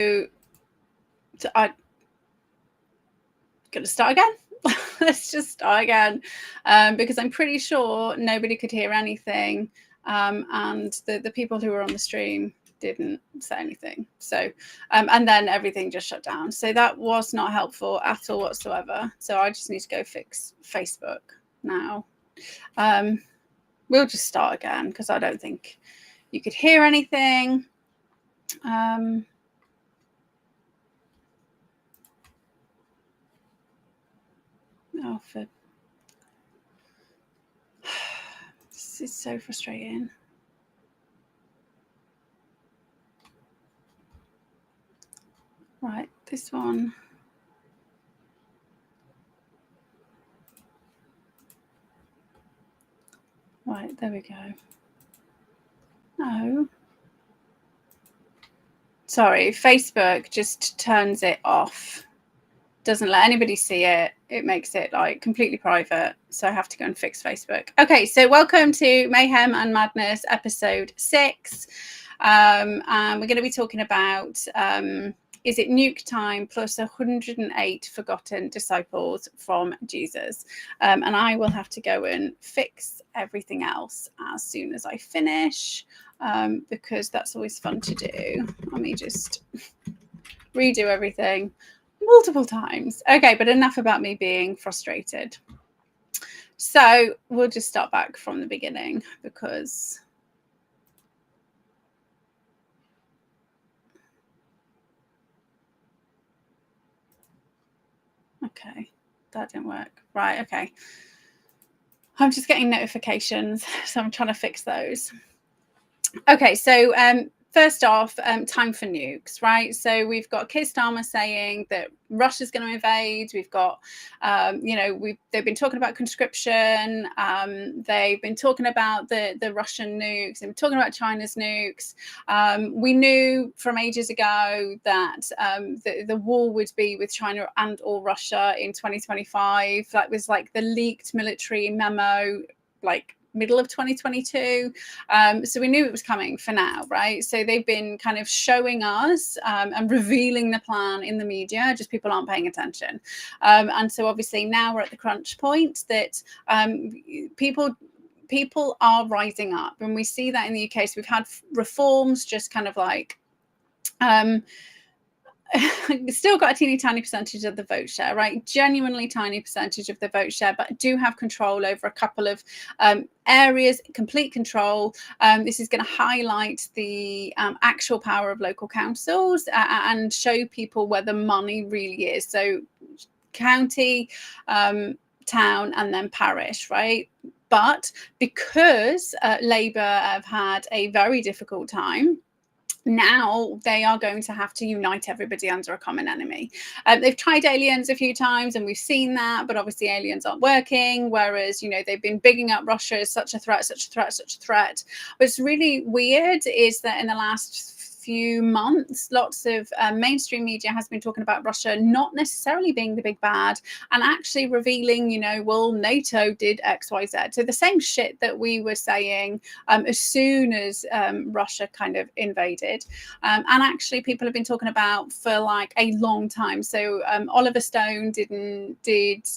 I'm going to start again. Let's just start again, because I'm pretty sure nobody could hear anything, and the people who were on the stream didn't say anything. So, and then everything just shut down. So that was not helpful at all whatsoever. So I just need to go fix Facebook now. We'll just start again because I don't think you could hear anything. Oh, this is so frustrating. Right, this one. Right, there we go. No. Sorry, Facebook just turns it off. Doesn't let anybody see it. It makes it like completely private. So I have to go and fix Facebook. Okay, so welcome to Mayhem and Madness, episode 6. And we're going to be talking about, is it Nuke time plus 108 forgotten disciples from Jesus? And I will have to go and fix everything else as soon as I finish, because that's always fun to do. Let me just redo everything multiple times. Okay, but enough about me being frustrated. So we'll just start back from the beginning because okay, that didn't work. Right, okay. I'm just getting notifications, so I'm trying to fix those. Okay, so first off, time for nukes, right? So we've got Keir Starmer saying that Russia's going to invade. We've got, they've been talking about conscription. They've been talking about the Russian nukes. They've been talking about China's nukes. We knew from ages ago that the war would be with China and or Russia in 2025. That was like the leaked military memo, like middle of 2022. So we knew it was coming for now, right? So they've been kind of showing us and revealing the plan in the media, just people aren't paying attention. And so obviously now we're at the crunch point that people are rising up, and we see that in the UK. So we've had reforms just kind of like still got a teeny tiny percentage of the vote share, right? Genuinely tiny percentage of the vote share, but do have control over a couple of areas, complete control. This is going to highlight the actual power of local councils and show people where the money really is. So county, town, and then parish, right? But because Labour have had a very difficult time, now they are going to have to unite everybody under a common enemy. They've tried aliens a few times and we've seen that, but obviously aliens aren't working, whereas, they've been bigging up Russia as such a threat, such a threat, such a threat. What's really weird is that in the last few months, lots of mainstream media has been talking about Russia not necessarily being the big bad and actually revealing, well, NATO did XYZ. So the same shit that we were saying as soon as Russia kind of invaded. And actually people have been talking about for like a long time. So Oliver Stone did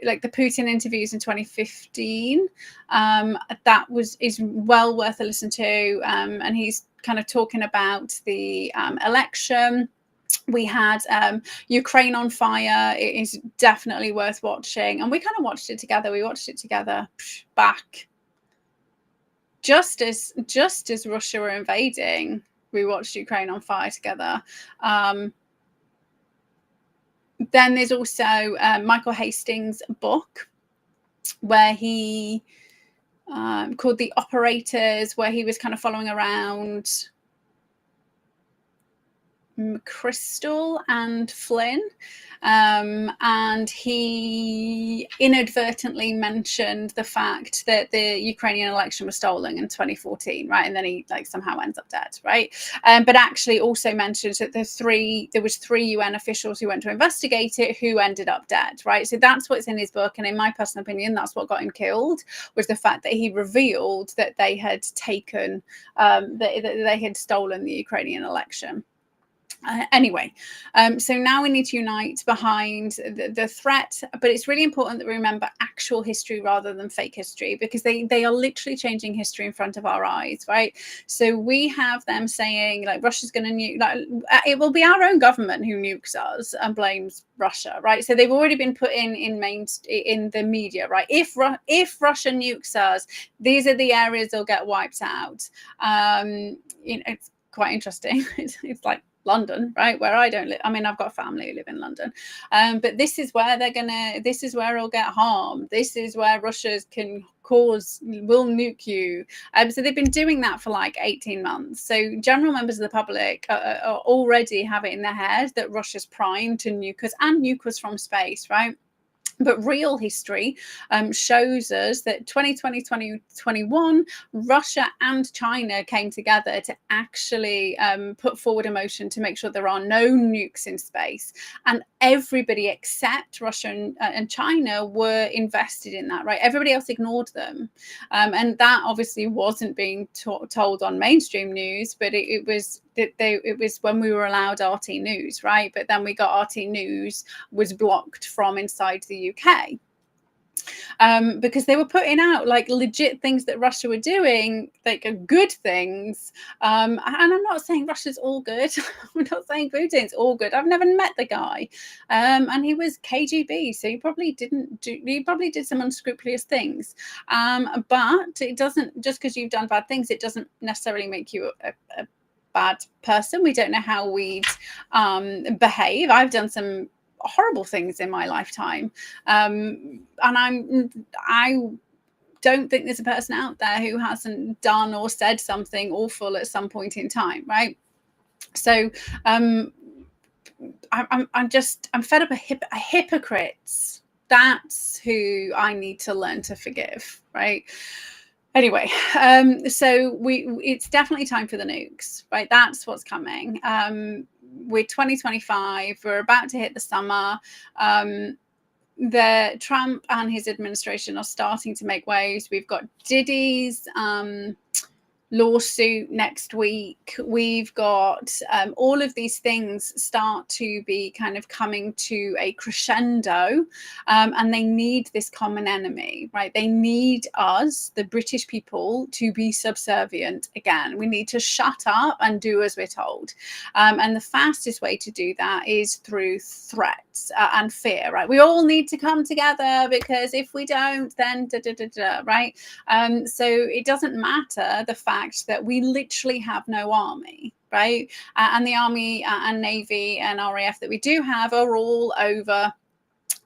like the Putin interviews in 2015. That is well worth a listen to. And he's kind of talking about the election. We had Ukraine on fire. It is definitely worth watching. And we kind of watched it together. We watched it together back just as Russia were invading. We watched Ukraine on fire together. Then there's also Michael Hastings' book where he called The Operators, where he was kind of following around Crystal and Flynn, and he inadvertently mentioned the fact that the Ukrainian election was stolen in 2014, right? And then he like somehow ends up dead, right? But actually also mentioned that there was 3 UN officials who went to investigate it who ended up dead, right? So that's what's in his book, and in my personal opinion, that's what got him killed, was the fact that he revealed that they had taken that they had stolen the Ukrainian election. Anyway, so now we need to unite behind the threat, but it's really important that we remember actual history rather than fake history, because they are literally changing history in front of our eyes, right? So we have them saying like Russia's going to nuke, like it will be our own government who nukes us and blames Russia, right? So they've already been put in the media, right? If Russia nukes us, these are the areas they'll get wiped out. It's quite interesting. It's like London, right, where I don't live. I mean, I've got family who live in London, but this is where this is where it'll get harmed. This is where Russia will nuke you. So they've been doing that for like 18 months. So general members of the public are already have it in their head that Russia's primed to nuke us and nuke us from space, right? But real history shows us that 2020, 2021, Russia and China came together to actually put forward a motion to make sure there are no nukes in space. And everybody except Russia and China were invested in that, right? Everybody else ignored them. And that obviously wasn't being told on mainstream news, but it was when we were allowed RT News, right? But then we got RT News was blocked from inside the UK. Because they were putting out like legit things that Russia were doing, like good things. And I'm not saying Russia's all good. I'm not saying Putin's all good. I've never met the guy. And he was KGB, so he probably did some unscrupulous things. But it doesn't, just because you've done bad things, it doesn't necessarily make you a bad person. We don't know how we'd behave. I've done some horrible things in my lifetime, and I don't think there's a person out there who hasn't done or said something awful at some point in time, right? So I'm fed up of hypocrites. That's who I need to learn to forgive, right? Anyway, so it's definitely time for the nukes, right? That's what's coming. We're 2025. We're about to hit the summer. The Trump and his administration are starting to make waves. We've got Diddy's lawsuit next week. We've got all of these things start to be kind of coming to a crescendo, and they need this common enemy, right? They need us, the British people, to be subservient again. We need to shut up and do as we're told, and the fastest way to do that is through threats and fear, right? We all need to come together, because if we don't, then right? So it doesn't matter the fact that we literally have no army, right? And the army and navy and RAF that we do have are all over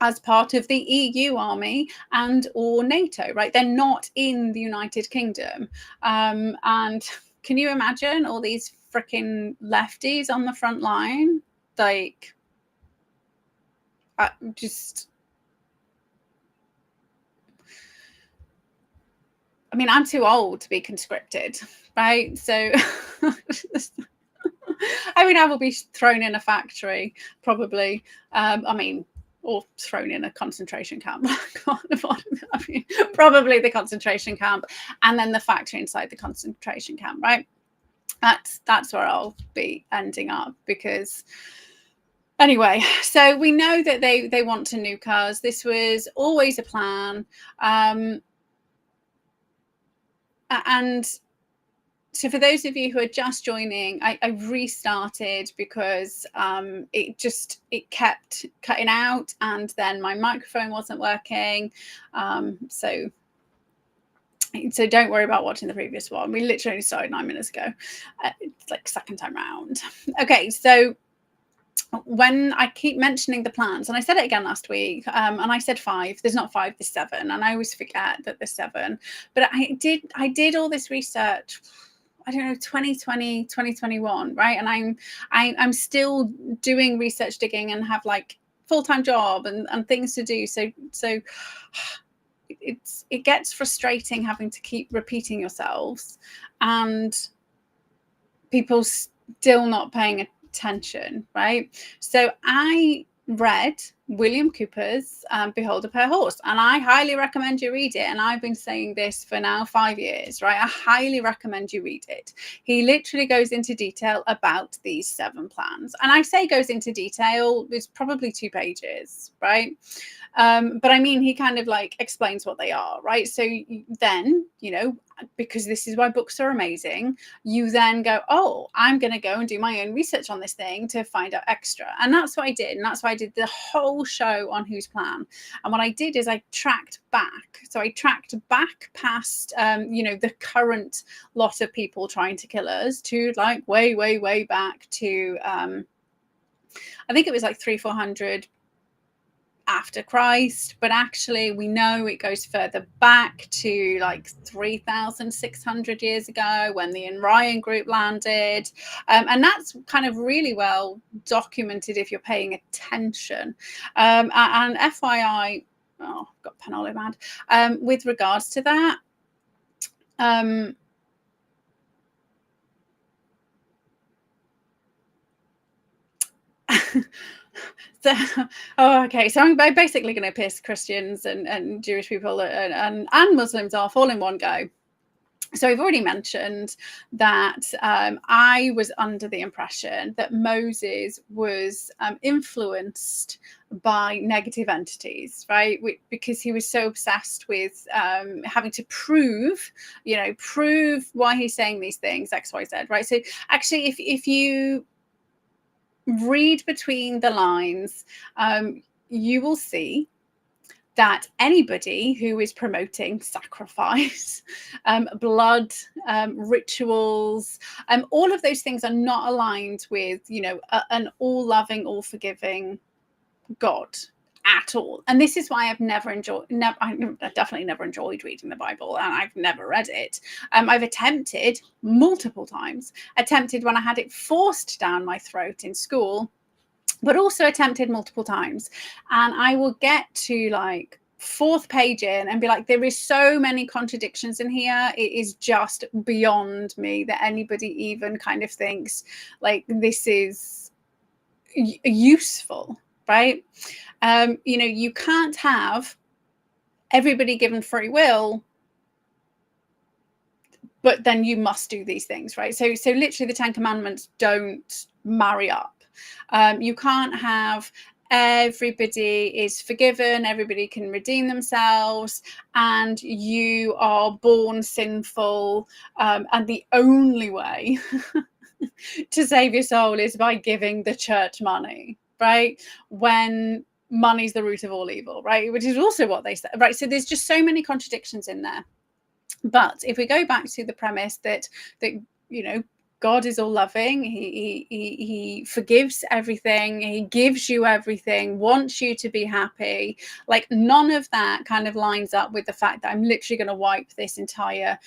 as part of the EU army and or NATO, right? They're not in the United Kingdom. And can you imagine all these freaking lefties on the front line? Like, I mean, I'm too old to be conscripted, right? So, I mean, I will be thrown in a factory, probably. I mean, or thrown in a concentration camp. I mean, probably the concentration camp, and then the factory inside the concentration camp, right? That's where I'll be ending up, because anyway, so we know that they want to nuke us. This was always a plan. And so for those of you who are just joining, I restarted because it kept cutting out, and then my microphone wasn't working. So don't worry about watching the previous one. We literally started 9 minutes ago. It's like second time round. Okay, so when I keep mentioning the plans, and I said it again last week, and I said 5. There's not 5, there's 7, and I always forget that there's 7. But I did all this research. I don't know, 2020, 2021, right? And I'm still doing research digging and have like full-time job and things to do. So it gets frustrating having to keep repeating yourselves and people still not paying attention, right? So I read William Cooper's Behold a Pale Horse, and I highly recommend you read it. And I've been saying this for now 5 years, right? I highly recommend you read it. He literally goes into detail about these 7 plans, and I say goes into detail, it's probably 2 pages, right? But I mean, he kind of like explains what they are, right? So then, you know, because this is why books are amazing, you then go, oh, I'm going to go and do my own research on this thing to find out extra. And that's what I did. And that's why I did the whole show on Whose Plan. And what I did is I tracked back. So I tracked back past, you know, the current lot of people trying to kill us to like way, way, way back to, I think it was like 300-400 after Christ, but actually we know it goes further back to like 3,600 years ago when the Orion group landed, and that's kind of really well documented if you're paying attention. And FYI, oh, I've got pen all over my hand, with regards to that, so, okay. So I'm basically going to piss Christians and Jewish people and Muslims off all in one go. So I've already mentioned that I was under the impression that Moses was influenced by negative entities, right? Because he was so obsessed with having to prove why he's saying these things, X, Y, Z, right? So actually, if you read between the lines, you will see that anybody who is promoting sacrifice, blood, rituals, all of those things are not aligned with, you know, an all-loving, all-forgiving God at all. And this is why I've definitely never enjoyed reading the Bible, and I've never read it. I've attempted multiple times, when I had it forced down my throat in school, but also attempted multiple times. And I will get to like 4th page in and be like, there is so many contradictions in here. It is just beyond me that anybody even kind of thinks like this is useful, right? You know, you can't have everybody given free will, but then you must do these things, right? So literally the 10 commandments don't marry up. You can't have everybody is forgiven, everybody can redeem themselves, and you are born sinful, and the only way to save your soul is by giving the church money, right? When money's the root of all evil, right? Which is also what they say, right? So there's just so many contradictions in there. But if we go back to the premise that you know, God is all loving, he forgives everything, he gives you everything, wants you to be happy, like none of that kind of lines up with the fact that I'm literally going to wipe this entire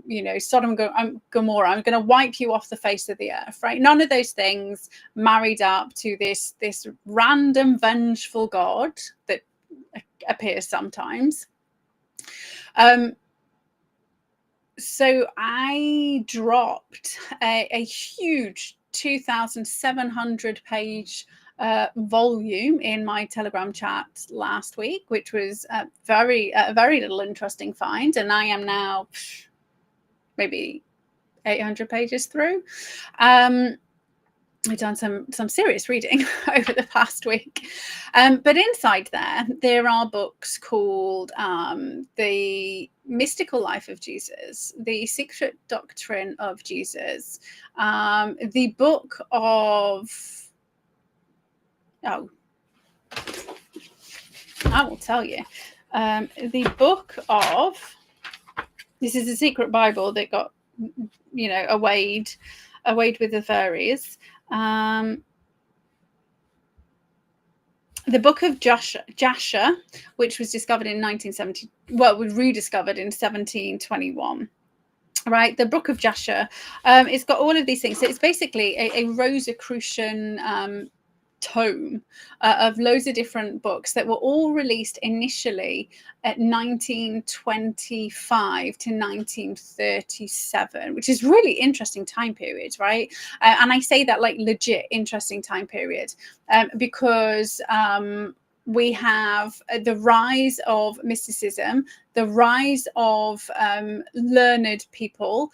you know, Sodom and Gomorrah, I'm going to wipe you off the face of the earth, right? None of those things married up to this random vengeful God that appears sometimes. So I dropped a huge 2,700 page volume in my Telegram chat last week, which was a very little interesting find. And I am now maybe 800 pages through. I've done some serious reading over the past week. But inside there are books called The Mystical Life of Jesus, The Secret Doctrine of Jesus, the book of, I will tell you, the book of, this is a secret Bible that got, you know, awayed with the fairies. The book of Jasher, which was discovered in 1970, well, was rediscovered in 1721. right? The Book of Jasher. It's got all of these things. So it's basically a Rosicrucian tome of loads of different books that were all released initially at 1925 to 1937, which is really interesting time period, right? And I say that like legit interesting time period because we have the rise of mysticism, the rise of learned people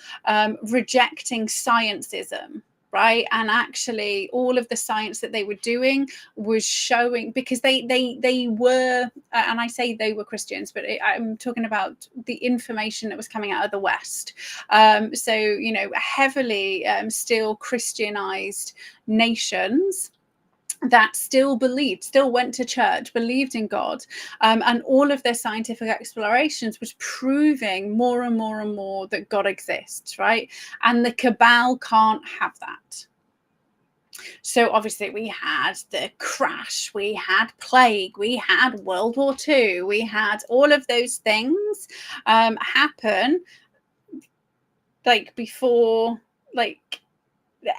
rejecting scientism, right? And actually all of the science that they were doing was showing, because they were, and I say they were Christians, but I'm talking about the information that was coming out of the West. So, you know, heavily still Christianized nations that still believed, still went to church, believed in God, and all of their scientific explorations was proving more and more and more that God exists, right? And the cabal can't have that. So obviously we had the crash, we had plague, we had World War II, we had all of those things happen like before, like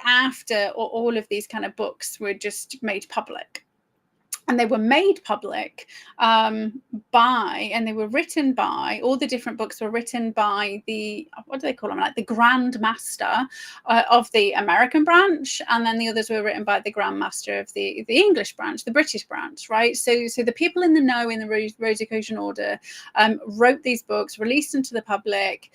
after all of these kind of books were just made public. And they were made public by, and they were written by, all the different books were written by the, what do they call them, like the Grand Master of the American branch, and then the others were written by the Grand Master of the English branch, the British branch, right? So the people in the know in the Rosicrucian order wrote these books, released them to the public,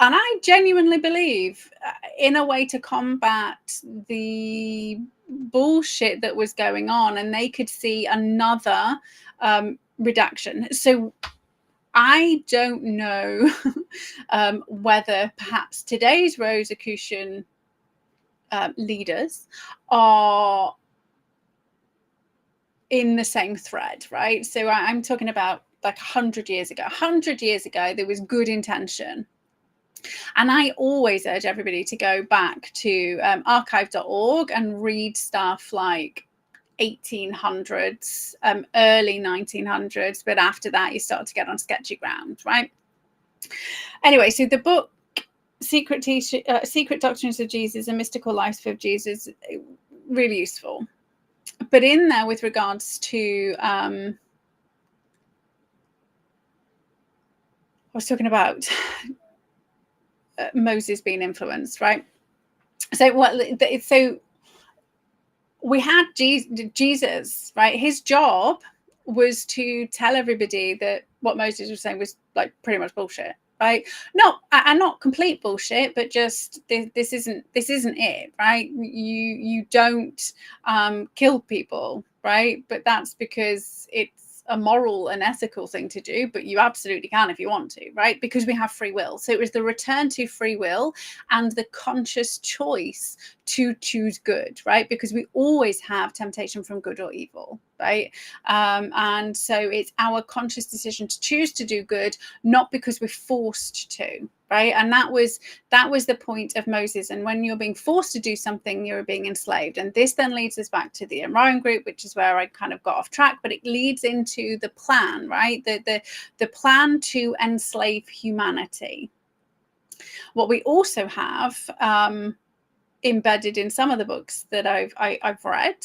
and I genuinely believe, in a way to combat the bullshit that was going on, and they could see another redaction. So I don't know whether perhaps today's Rosicrucian leaders are in the same thread, right? So I'm talking about like 100 years ago. 100 years ago, there was good intention. And I always urge everybody to go back to archive.org and read stuff like 1800s, early 1900s. But after that, you start to get on sketchy ground, right? Anyway, so the book Secret Doctrines of Jesus and Mystical Life of Jesus, really useful. But in there, with regards to I was talking about Moses being influenced, right? So we had Jesus, right? His job was to tell everybody that what Moses was saying was like pretty much bullshit, right? Not complete bullshit, but just this isn't it, right? You don't kill people, right? But that's because it's a moral and ethical thing to do, but you absolutely can if you want to, right? Because we have free will. So it was the return to free will and the conscious choice to choose good, right? Because we always have temptation from good or evil, right? And so it's our conscious decision to choose to do good, not because we're forced to, right? And that was the point of Moses. And when you're being forced to do something, you're being enslaved. And this then leads us back to the Orion group, which is where I kind of got off track, but it leads into the plan, right? The plan to enslave humanity. What we also have embedded in some of the books that I've read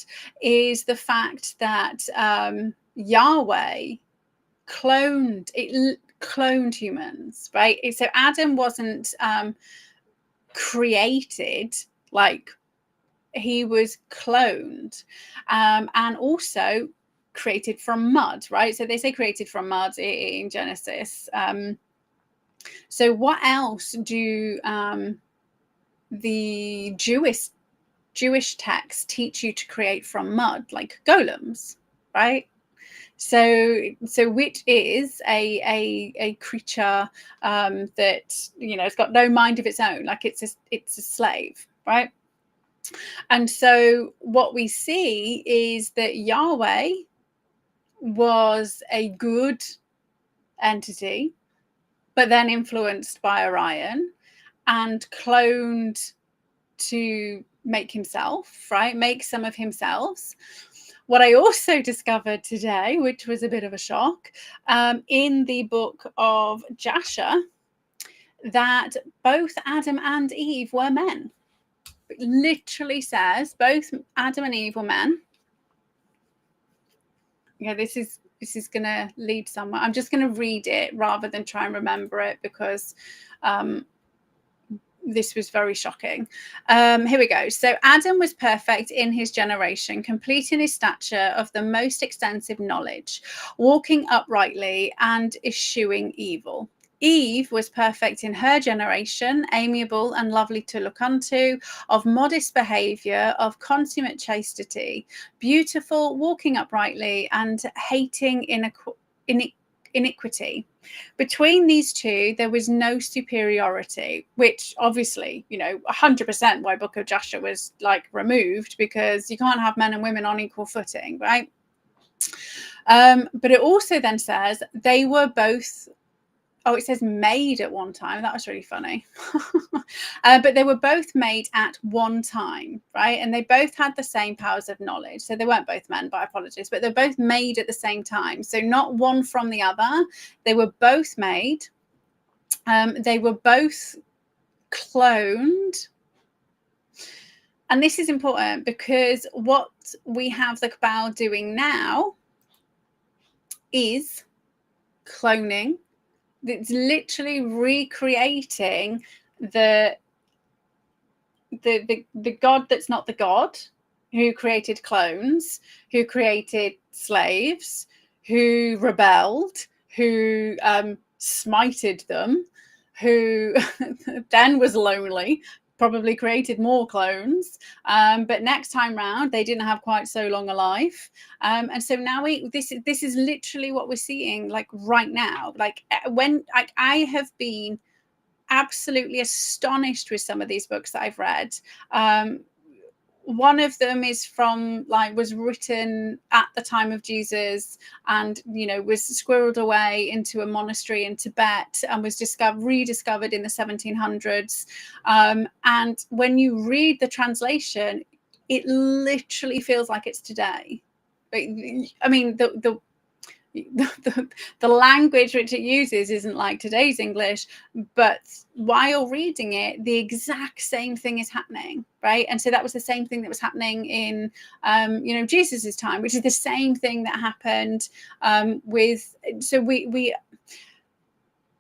is the fact that Yahweh cloned humans, right? So Adam wasn't created, like he was cloned, and also created from mud, right? So they say created from mud in Genesis. So what else do the Jewish texts teach you to create from mud? Like golems, right? So which is a creature that, you know, it's got no mind of its own, like it's a slave, right? And so what we see is that Yahweh was a good entity, but then influenced by Orion and cloned to make himself, right? Make some of himself. What I also discovered today, which was a bit of a shock, in the book of Jasher, that both Adam and Eve were men. It literally says both Adam and Eve were men. Yeah, this is going to lead somewhere. I'm just going to read it rather than try and remember it, because this was very shocking. Here we go. So Adam was perfect in his generation, complete in his stature of the most extensive knowledge, walking uprightly and eschewing evil. Eve was perfect in her generation, amiable and lovely to look unto, of modest behaviour, of consummate chastity, beautiful, walking uprightly, and hating iniquity. Between these two, there was no superiority, which obviously, 100% why Book of Joshua was like removed, because you can't have men and women on equal footing, right? But it also then says they were both, it says made at one time. That was really funny. But they were both made at one time, right? And they both had the same powers of knowledge. So they weren't both men, by apologies, but they're both made at the same time. So not one from the other. They were both made. They were both cloned. And this is important, because what we have the Cabal doing now is cloning. It's literally recreating the God that's not the God, who created clones, who created slaves, who rebelled, who smited them, who then was lonely, probably created more clones, but next time round they didn't have quite so long a life, and so now this is literally what we're seeing, like right now. Like when I have been absolutely astonished with some of these books that I've read. One of them is from was written at the time of Jesus, and was squirreled away into a monastery in Tibet, and was rediscovered in the 1700s. And when you read the translation, it literally feels like it's today. I mean, the language which it uses isn't like today's English, but while reading it, the exact same thing is happening, right? And so that was the same thing that was happening in Jesus's time, which is the same thing that happened with. So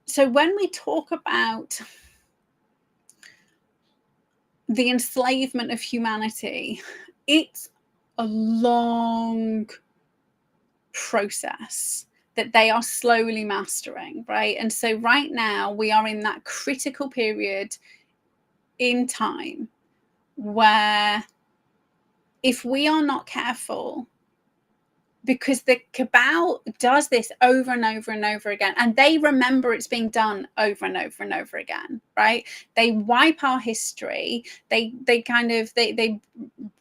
so when we talk about the enslavement of humanity, it's a long process that they are slowly mastering, right? And so right now we are in that critical period in time where, if we are not careful, because the Cabal does this over and over and over again, and they remember it's being done over and over and over again, right? They wipe our history. They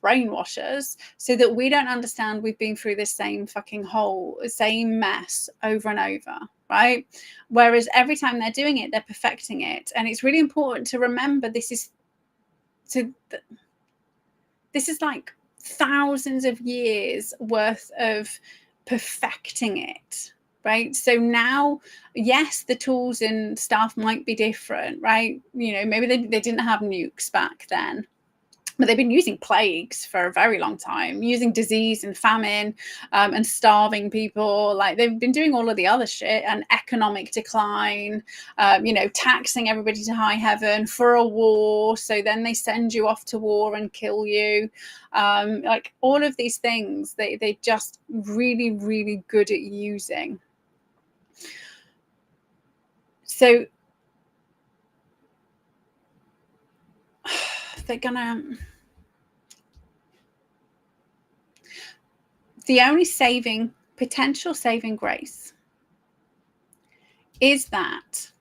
brainwash us so that we don't understand we've been through the same fucking same mess over and over, right? Whereas every time they're doing it, they're perfecting it. And it's really important to remember this is like thousands of years worth of perfecting it, right? So now, yes, the tools and stuff might be different, right? Maybe they didn't have nukes back then, but they've been using plagues for a very long time, using disease and famine, and starving people. Like, they've been doing all of the other shit, and economic decline, taxing everybody to high heaven for a war. So then they send you off to war and kill you. Like all of these things, they just really, really good at using. So they're gonna. The only potential saving grace is that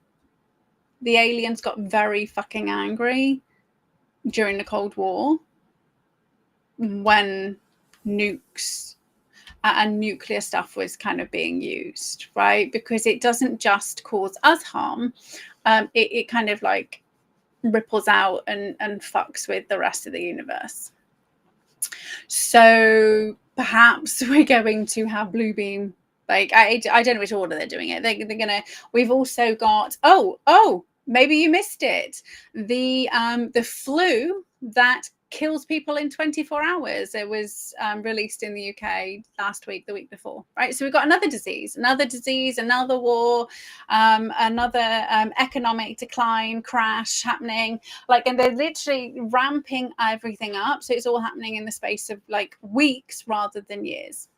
the aliens got very fucking angry during the Cold War when nukes and nuclear stuff was kind of being used, right? Because it doesn't just cause us harm. It kind of like ripples out and fucks with the rest of the universe. So perhaps we're going to have blue beam. Like, I don't know which order they're doing it. They're gonna. We've also got. Oh, Maybe you missed it. The flu that kills people in 24 hours. It was released in the UK last week, the week before, right? So we've got another disease, another war, another economic decline, crash happening. Like, and they're literally ramping everything up. So it's all happening in the space of like weeks rather than years.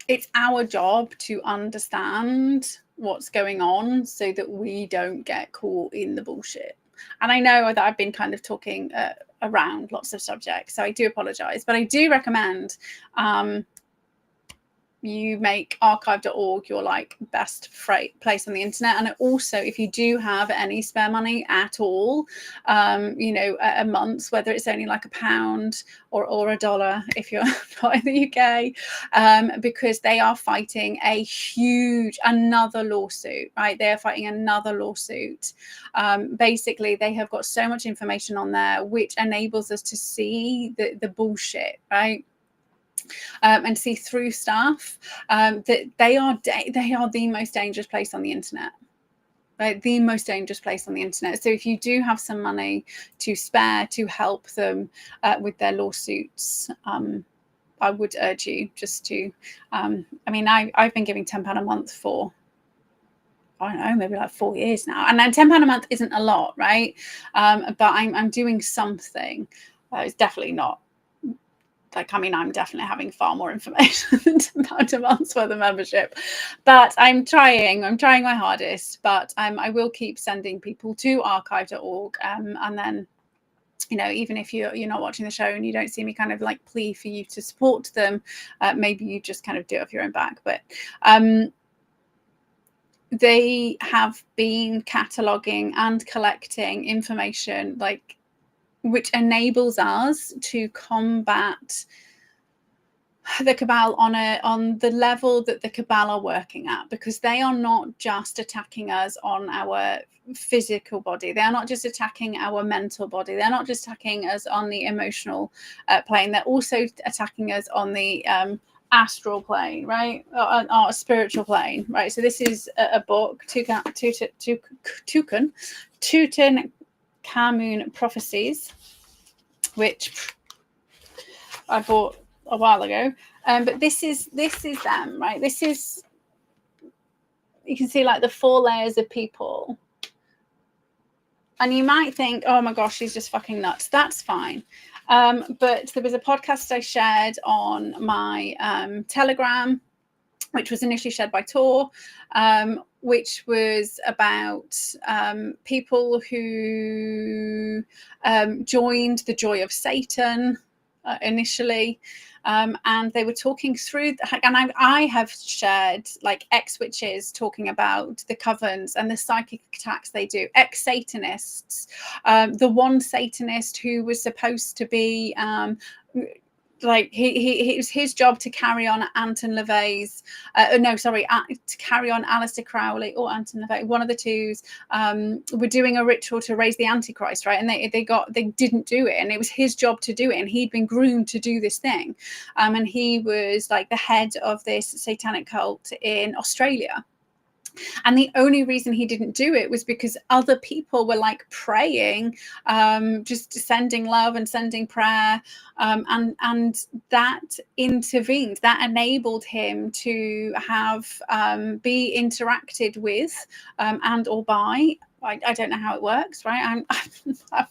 It's our job to understand what's going on so that we don't get caught in the bullshit. And I know that I've been kind of talking around lots of subjects, so I do apologize, but I do recommend you make archive.org your like best place on the internet. And also, if you do have any spare money at all, you know, a month, whether it's only like £1 or $1 if you're not in the UK, because they are fighting a huge another lawsuit, right? They are fighting another lawsuit. Basically, they have got so much information on there which enables us to see the bullshit, right? And see through stuff, that they are the most dangerous place on the internet, right? The most dangerous place on the internet. So if you do have some money to spare to help them with their lawsuits, I would urge you just to, I mean, I've been giving £10 a month for, I don't know, maybe like 4 years now. And then £10 a month isn't a lot, right? But I'm doing something. It's definitely not. Like, I mean, I'm definitely having far more information than £10 a month for the membership, but I'm trying my hardest. But I will keep sending people to archive.org, and then, you know, even if you're not watching the show and you don't see me kind of like plea for you to support them, maybe you just kind of do it off your own back. But they have been cataloguing and collecting information like which enables us to combat the cabal on the level that the cabal are working at, because they are not just attacking us on our physical body, they are not just attacking our mental body, they're not just attacking us on the emotional plane, they're also attacking us on the astral plane, right? Our spiritual plane, right? So this is a book, Tutankhamun Prophecies, which I bought a while ago, but this is them, right? This is, you can see like the 4 layers of people, and you might think, oh my gosh, she's just fucking nuts. That's fine. But there was a podcast I shared on my Telegram, which was initially shared by Tor, which was about people who joined the Joy of Satan initially, and they were talking through, and I have shared like ex-witches talking about the covens and the psychic attacks they do, ex-Satanists, the one Satanist who was supposed to be like it was his job to carry on Anton LaVey's to carry on Aleister Crowley or Anton LaVey, one of the twos, were doing a ritual to raise the Antichrist, right? And they didn't do it, and it was his job to do it, and he'd been groomed to do this thing, and he was like the head of this satanic cult in Australia. And the only reason he didn't do it was because other people were like praying, just sending love and sending prayer, and that intervened, that enabled him to have be interacted with and or by, I don't know how it works, right? I'm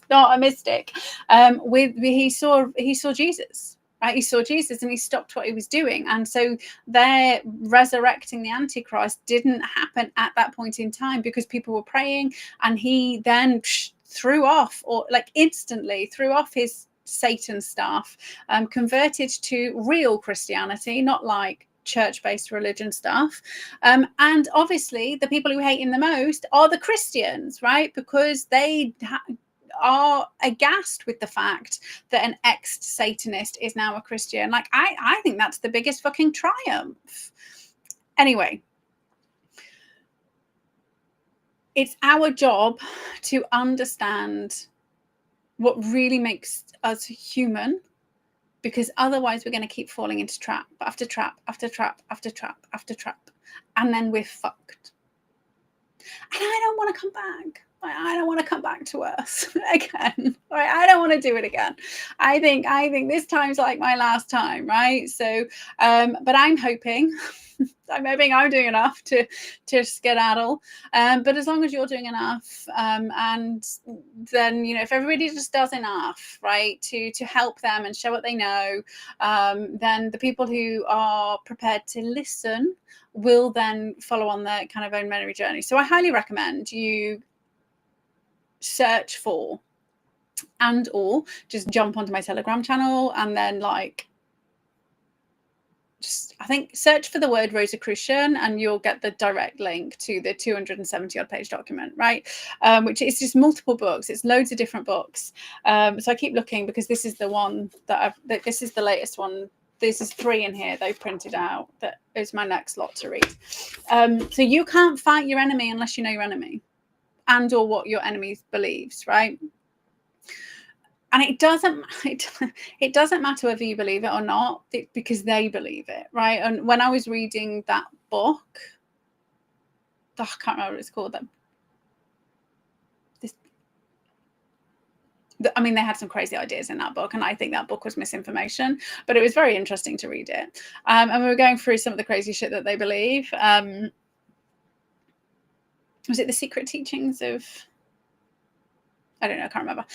not a mystic. He saw Jesus. Right? He saw Jesus and he stopped what he was doing. And so their resurrecting the Antichrist didn't happen at that point in time because people were praying, and he then threw off, or like instantly threw off his Satan stuff, converted to real Christianity, not like church-based religion stuff, and obviously the people who hate him the most are the Christians, right? Because they are aghast with the fact that an ex-Satanist is now a Christian. Like, I think that's the biggest fucking triumph. Anyway, it's our job to understand what really makes us human, because otherwise we're going to keep falling into trap after trap after trap after trap after trap. and then we're fucked. And I don't want to come back. I don't want to come back to Earth again. I don't want to do it again. I think this time's like my last time, right? So, but I'm hoping I'm doing enough to skedaddle. But as long as you're doing enough, and then, you know, if everybody just does enough, right, to help them and show what they know, then the people who are prepared to listen will then follow on their kind of own memory journey. So I highly recommend you search for or just jump onto my Telegram channel and then like just, I think, search for the word Rosicrucian and you'll get the direct link to the 270 odd page document, right? Which is just multiple books. It's loads of different books. So I keep looking because this is the one this is the latest one. This is 3 in here they've printed out. That is my next lot to read. So you can't fight your enemy unless you know your enemy and or what your enemy believes, right? And it doesn't matter whether you believe it or not, because they believe it, right? And when I was reading that book, I can't remember what it's called. I mean, they had some crazy ideas in that book, and I think that book was misinformation, but it was very interesting to read it. And we were going through some of the crazy shit that they believe. Was it The Secret Teachings of... I don't know, I can't remember.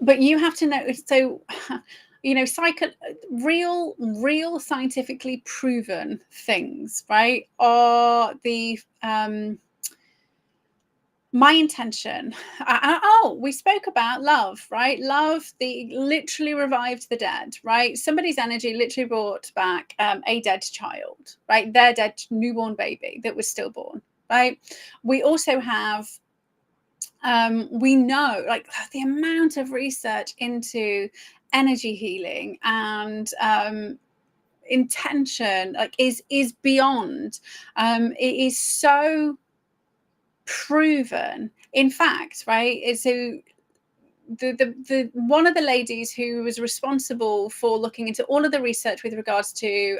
But you have to know, so, you know, real scientifically proven things, right, are the... my intention. We spoke about love, right? Love, literally revived the dead, right? Somebody's energy literally brought back a dead child, right? Their dead newborn baby that was stillborn, right? We also have, we know, like, the amount of research into energy healing and intention, like, is beyond. It is so proven, in fact, right? So the one of the ladies who was responsible for looking into all of the research with regards to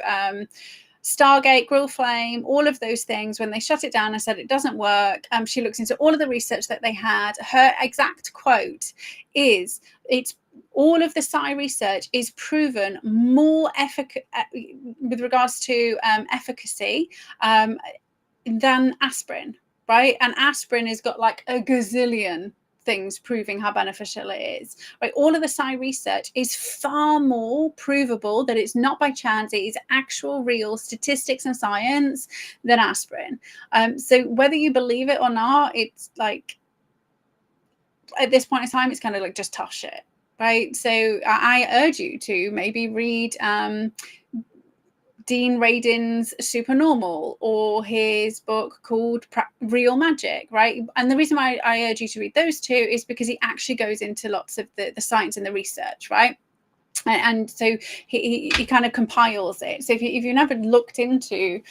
Stargate, Grill Flame, all of those things, when they shut it down and said it doesn't work, she looks into all of the research that they had. Her exact quote is, it's all of the psi research is proven more with regards to efficacy than aspirin, right? And aspirin has got like a gazillion things proving how beneficial it is, right? All of the psi research is far more provable that it's not by chance, it is actual real statistics and science than aspirin. So whether you believe it or not, it's like, at this point in time, it's kind of like just tough shit, right? So I urge you to maybe read Dean Radin's Supernormal, or his book called Real Magic, right? And the reason why I urge you to read those two is because he actually goes into lots of the science and the research, right? And so he kind of compiles it. So if you've never looked into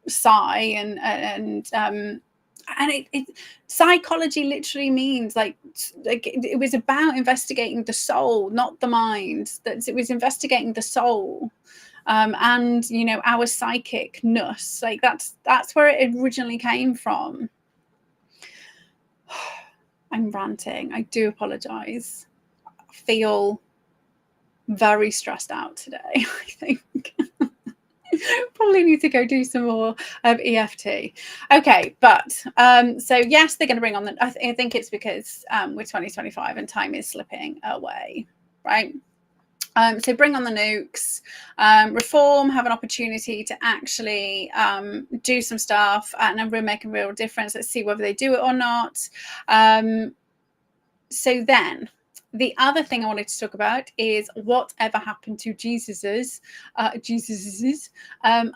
psi and psychology literally means like it was about investigating the soul, not the mind. That it was investigating the soul. And, you know, our psychicness, like that's where it originally came from. I'm ranting. I do apologize. I feel very stressed out today, I think. Probably need to go do some more EFT. Okay, but so yes, they're going to bring on the... I think it's because we're 2025 and time is slipping away, right? So bring on the nukes, reform, have an opportunity to actually do some stuff and really make a real difference. Let's see whether they do it or not. So then the other thing I wanted to talk about is whatever happened to Jesus's other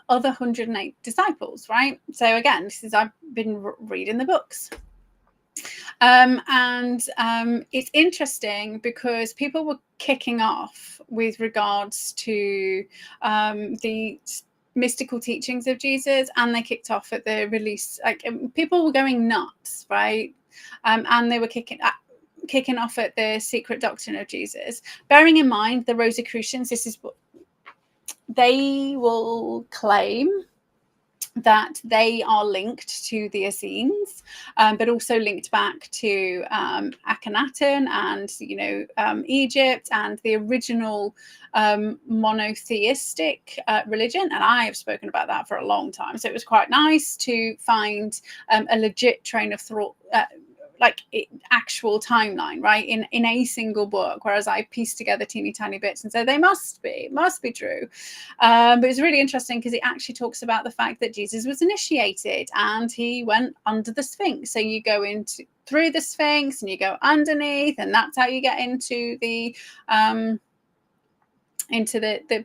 108 disciples, right? So again, this is, I've been reading the books. It's interesting because people were kicking off with regards to the mystical teachings of Jesus, and they kicked off at the release. Like, people were going nuts, right? And they were kicking off at the secret doctrine of Jesus. Bearing in mind the Rosicrucians, this is what they will claim that they are linked to the Essenes, but also linked back to Akhenaten and, Egypt and the original monotheistic religion. And I have spoken about that for a long time. So it was quite nice to find a legit train of thought, actual timeline, right, in a single book, whereas I pieced together teeny tiny bits and said they must be true. But it's really interesting because it actually talks about the fact that Jesus was initiated and he went under the Sphinx. So you go through the Sphinx and you go underneath, and that's how you get into the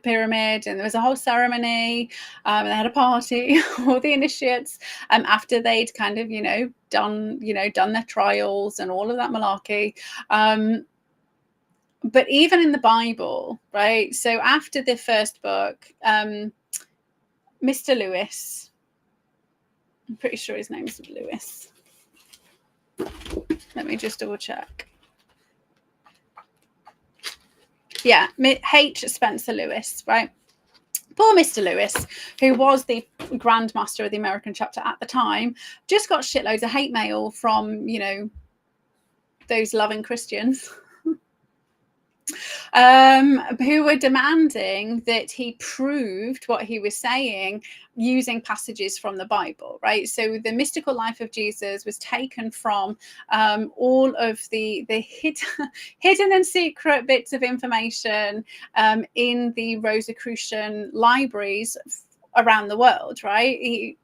pyramid. And there was a whole ceremony, and they had a party, all the initiates, after they'd kind of done their trials and all of that malarkey. But even in the Bible, right, so after the first book, Mr. Lewis, I'm pretty sure his name is Lewis, let me just double check. Yeah, H. Spencer Lewis, right? Poor Mr. Lewis, who was the Grand Master of the American chapter at the time, just got shitloads of hate mail from, those loving Christians who were demanding that he proved what he was saying using passages from the Bible, right? So the mystical life of Jesus was taken from all of the hidden and secret bits of information in the Rosicrucian libraries around the world, right?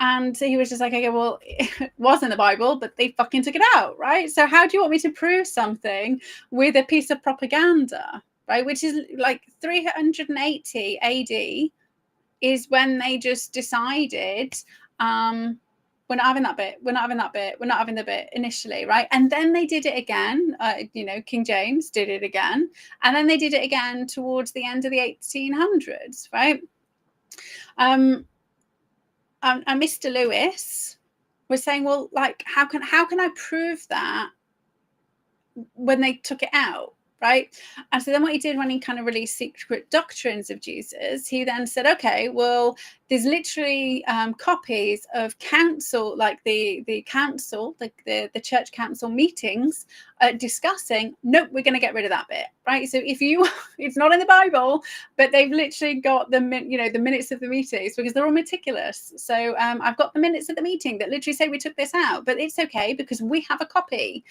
And he was just like, okay, well, it was in the Bible, but they fucking took it out, right? So how do you want me to prove something with a piece of propaganda, right? Which is like 380 AD is when they just decided, we're not having that bit, we're not having that bit, we're not having the bit initially, right? And then they did it again, King James did it again. And then they did it again towards the end of the 1800s, right? And Mr. Lewis was saying, well, like, how can I prove that when they took it out, right? And so then what he did when he kind of released Secret Doctrines of Jesus, he then said, okay, well, there's literally copies of council, like the council, like the church council meetings discussing, nope, we're going to get rid of that bit, right? So if it's not in the Bible, but they've literally got the minutes of the meetings, because they're all meticulous. So I've got the minutes of the meeting that literally say we took this out, but it's okay because we have a copy.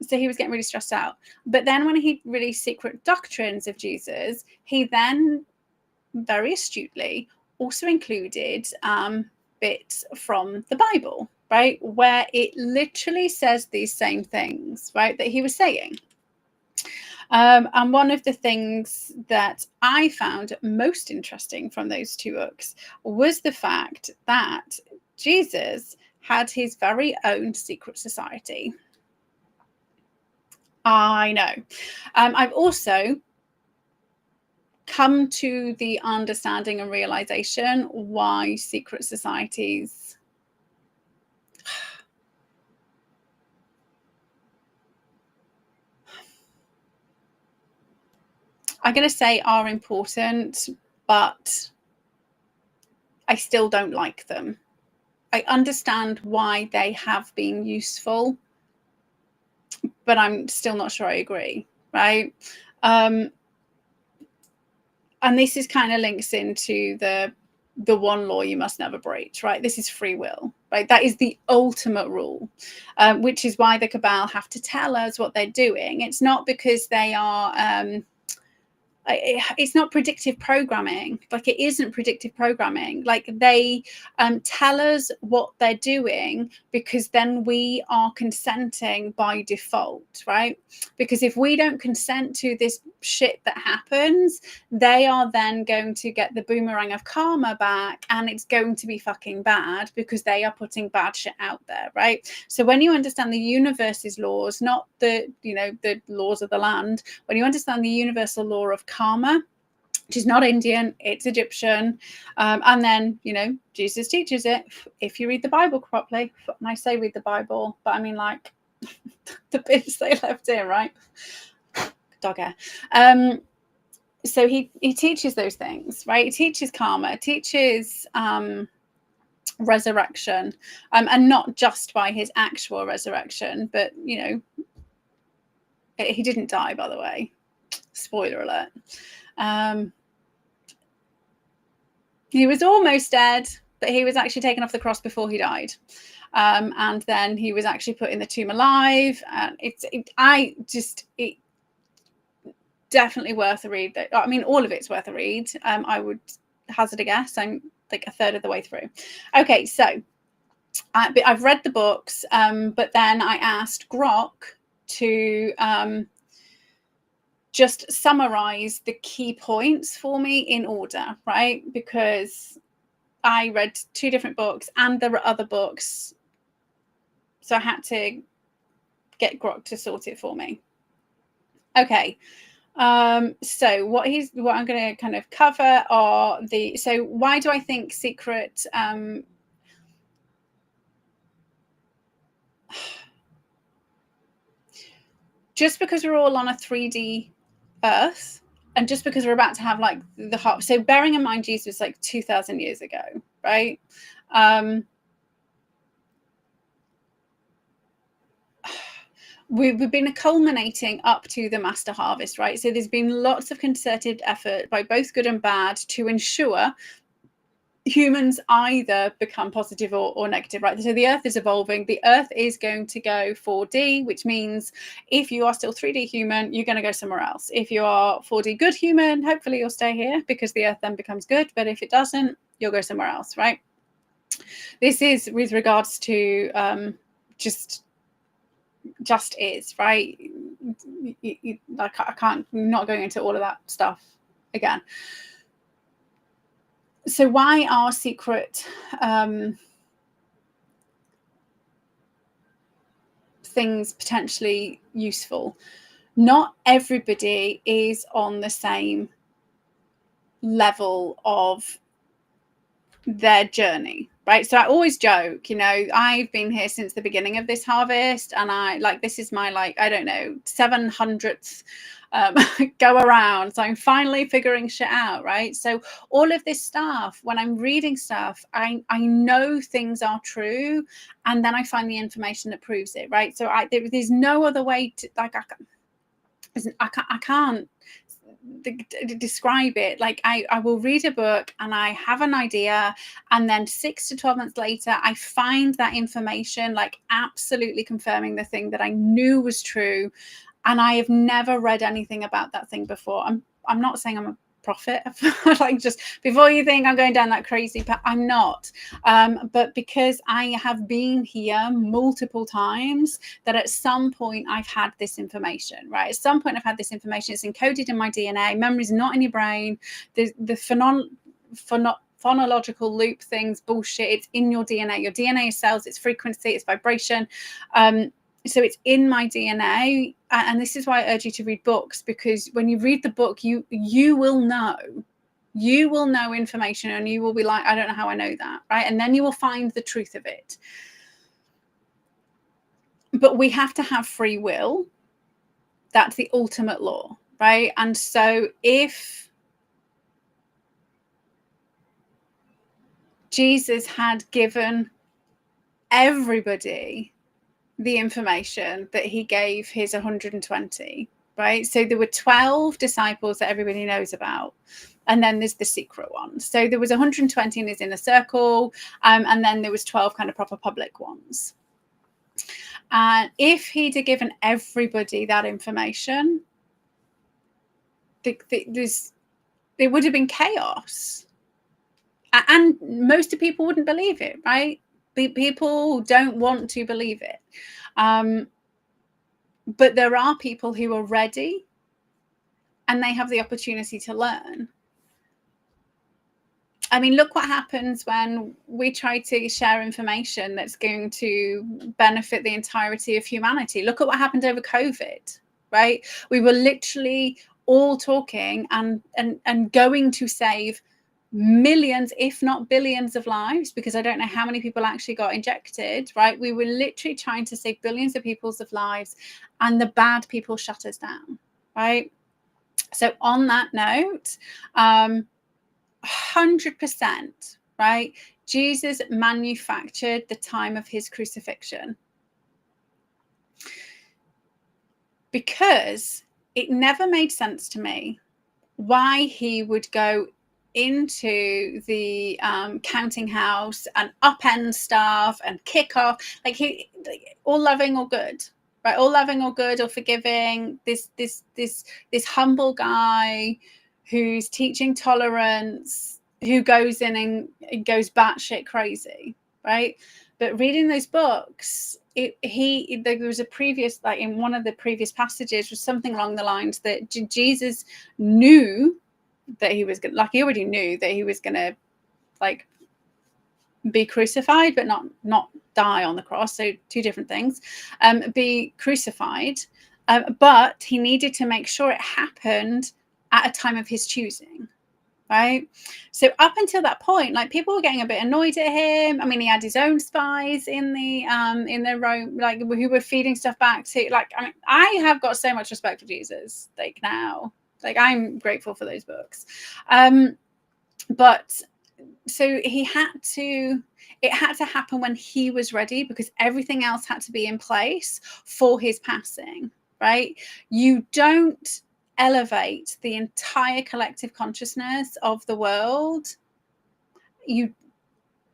So he was getting really stressed out. But then when he released Secret Doctrines of Jesus, he then very astutely also included bits from the Bible, right, where it literally says these same things, right, that he was saying. And one of the things that I found most interesting from those two books was the fact that Jesus had his very own secret society. I know. I've also come to the understanding and realization why secret societies I'm going to say are important, but I still don't like them. I understand why they have been useful, but I'm still not sure I agree, right? And this is kind of links into the one law you must never breach, right? This is free will, right? That is the ultimate rule, which is why the Cabal have to tell us what they're doing. It's not because they are it's not predictive programming. Like, it isn't predictive programming. Like, they tell us what they're doing because then we are consenting by default, right? Because if we don't consent to this shit that happens, they are then going to get the boomerang of karma back, and it's going to be fucking bad because they are putting bad shit out there, right? So when you understand the universe's laws, not the laws of the land, when you understand the universal law of karma, which is not Indian, it's Egyptian, and then Jesus teaches it if you read the Bible properly. And I say read the Bible, but I mean like the bits they left in, right? Dog hair. So he teaches those things, right? He teaches karma, teaches resurrection, and not just by his actual resurrection, but he didn't die, by the way. Spoiler alert. He was almost dead, but he was actually taken off the cross before he died. And then he was actually put in the tomb alive. And it's definitely worth a read. I mean, all of it's worth a read. I would hazard a guess. I'm like a third of the way through. Okay, so I've read the books, but then I asked Grok to just summarize the key points for me in order, right? Because I read 2 different books and there are other books. So I had to get Grok to sort it for me. Okay. So what I'm going to kind of cover are so why do I think secret, just because we're all on a 3D Earth, and just because we're about to have like the heart. So bearing in mind, Jesus was like 2,000 years ago, right? We've been culminating up to the master harvest, right? So there's been lots of concerted effort by both good and bad to ensure humans either become positive or negative, right? So the earth is evolving. The earth is going to go 4D, which means if you are still 3D human, you're going to go somewhere else. If you are 4D good human, hopefully you'll stay here because the earth then becomes good. But if it doesn't, you'll go somewhere else, right? This is with regards to just is, right? I can't, I'm not going into all of that stuff again. So why are secret things potentially useful? Not everybody is on the same level of their journey, right? So I always joke, I've been here since the beginning of this harvest, and this is my, I don't know, 700th go around. So I'm finally figuring shit out, right? So all of this stuff, when I'm reading stuff, I know things are true, and then I find the information that proves it, right? So there's no other way to, I can't describe it. I will read a book and I have an idea, and then 6 to 12 months later I find that information absolutely confirming the thing that I knew was true, and I have never read anything about that thing before. I'm not saying I'm a prophet, just before you think I'm going down that crazy path, I'm not, but because I have been here multiple times, that at some point I've had this information, right? At some point I've had this information. It's encoded in my DNA. Memory's not in your brain. The phonological loop things, bullshit. It's in your DNA. Your DNA is cells, it's frequency, it's vibration. So it's in my DNA, and this is why I urge you to read books, because when you read the book, you will know information, and you will be like, I don't know how I know that, right? And then you will find the truth of it. But we have to have free will. That's the ultimate law, right? And so if Jesus had given everybody the information that he gave his 120, right? So there were 12 disciples that everybody knows about, and then there's the secret ones. So there was 120 in his inner circle, and then there was 12 kind of proper public ones. And if he'd have given everybody that information, there would have been chaos, and most of people wouldn't believe it, right? People don't want to believe it. But there are people who are ready, and they have the opportunity to learn. I mean, look what happens when we try to share information that's going to benefit the entirety of humanity. Look at what happened over COVID, right? We were literally all talking and going to save millions, if not billions of lives, because I don't know how many people actually got injected, right? We were literally trying to save billions of people's lives, and the bad people shut us down, right? So on that note, 100%, right? Jesus manufactured the time of his crucifixion because it never made sense to me why he would go into the counting house and upend staff and kick off, like all loving or good, right? All loving or good or forgiving. This humble guy who's teaching tolerance, who goes in and goes batshit crazy, right? But reading those books, there was a previous, like in one of the previous passages, was something along the lines that Jesus knew that he was like, he already knew that he was going to like be crucified, but not die on the cross. So two different things. Be crucified, but he needed to make sure it happened at a time of his choosing. Right. So up until that point, like people were getting a bit annoyed at him. I mean, he had his own spies in the Rome, like who were feeding stuff back to, like, I mean, I have got so much respect for Jesus, like now, like I'm grateful for those books. But so it had to happen when he was ready, because everything else had to be in place for his passing, right? You don't elevate the entire collective consciousness of the world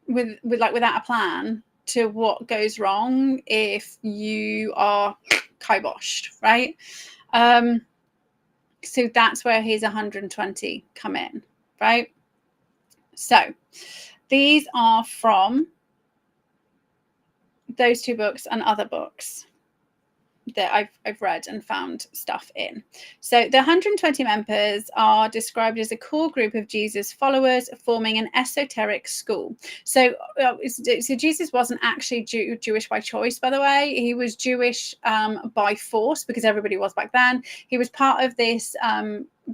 without a plan to what goes wrong if you are kiboshed, right? So that's where his 120 come in, right? So these are from those two books and other books that I've read and found stuff in. So the 120 members are described as a core group of Jesus followers forming an esoteric school. So Jesus wasn't actually Jewish by choice, by the way. He was Jewish by force, because everybody was back then. He was part of this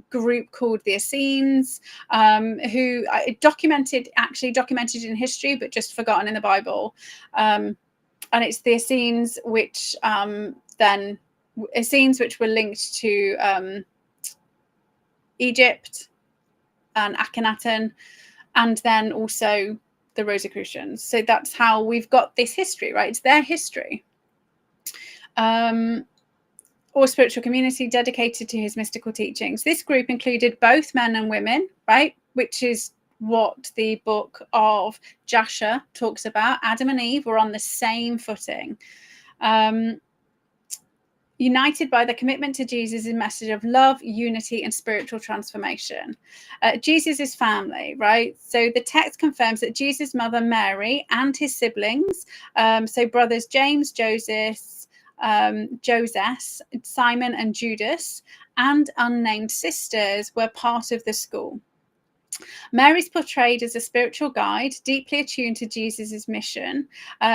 group called the Essenes, who documented in history, but just forgotten in the Bible. And it's the Essenes which which were linked to Egypt and Akhenaten, and then also the Rosicrucians. So that's how we've got this history, right? It's their history. Or spiritual community dedicated to his mystical teachings. This group included both men and women, right? Which is what the book of Jasher talks about. Adam and Eve were on the same footing. United by the commitment to Jesus' message of love, unity, and spiritual transformation. Jesus' family, right? So the text confirms that Jesus' mother Mary and his siblings, so brothers James, Joseph, Simon, and Judas, and unnamed sisters were part of the school. Mary's portrayed as a spiritual guide, deeply attuned to Jesus' mission,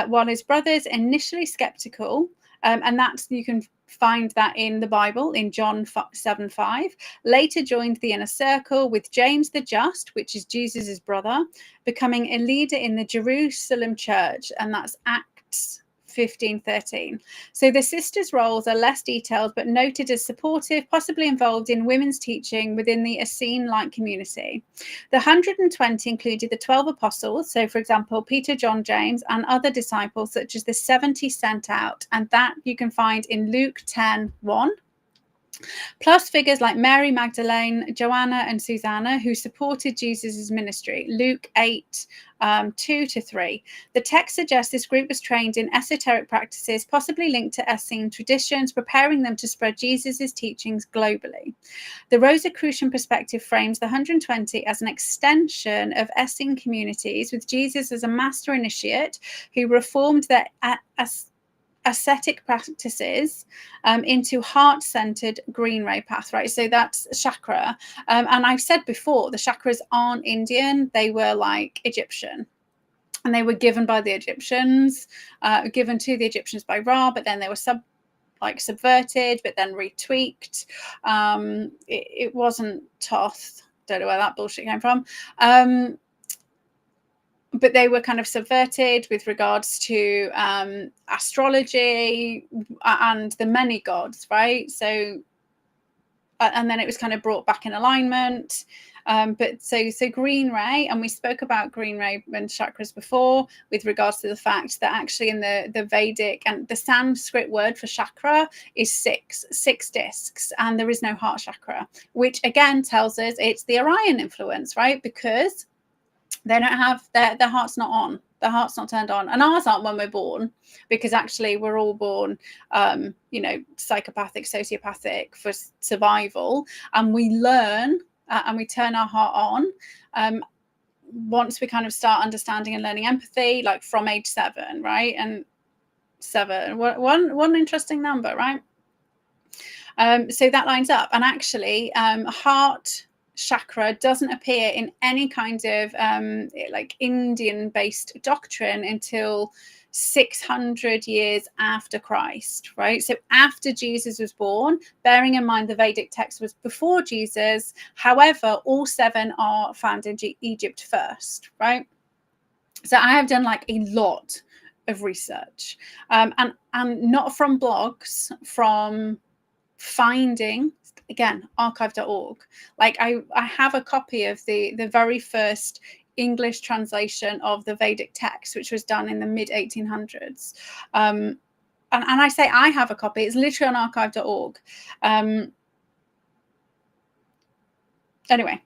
while his brothers, initially skeptical, and that's, you can find that in the Bible in John 7:5, later joined the inner circle with James the Just, which is Jesus's brother, becoming a leader in the Jerusalem church, and that's Acts 15:13. So the sisters' roles are less detailed, but noted as supportive, possibly involved in women's teaching within the Essene-like community. The 120 included the 12 apostles, so for example, Peter, John, James, and other disciples, such as the 70 sent out, and that you can find in Luke 10:1. Plus figures like Mary Magdalene, Joanna, and Susanna, who supported Jesus' ministry. Luke 8, 2-3. The text suggests this group was trained in esoteric practices, possibly linked to Essene traditions, preparing them to spread Jesus' teachings globally. The Rosicrucian perspective frames the 120 as an extension of Essene communities, with Jesus as a master initiate who reformed their ascetic practices into heart-centered green ray path, right? So that's chakra. And I've said before, the chakras aren't Indian, they were like Egyptian. And they were given by the Egyptians, given to the Egyptians by Ra, but then they were subverted, but then retweaked. It wasn't Thoth. Don't know where that bullshit came from. But they were kind of subverted with regards to astrology and the many gods, right? So and then it was kind of brought back in alignment. But so green ray, and we spoke about green ray and chakras before with regards to the fact that actually in the Vedic, and the Sanskrit word for chakra is six discs, and there is no heart chakra, which again tells us it's the Orion influence, right? Because they don't have their heart's not on, the heart's not turned on, and ours aren't when we're born, because actually we're all born psychopathic, sociopathic for survival, and we learn and we turn our heart on once we kind of start understanding and learning empathy, like from age 7, right? And 7, one interesting number, right? So that lines up, and actually heart chakra doesn't appear in any kind of like Indian based doctrine until 600 years after Christ, right? So after Jesus was born, bearing in mind the Vedic text was before Jesus. However, all 7 are found in Egypt first, right? So I have done like a lot of research, and not from blogs, from finding, again, archive.org. Like I have a copy of the very first English translation of the Vedic text, which was done in the mid 1800s. And I say I have a copy, it's literally on archive.org. Anyway.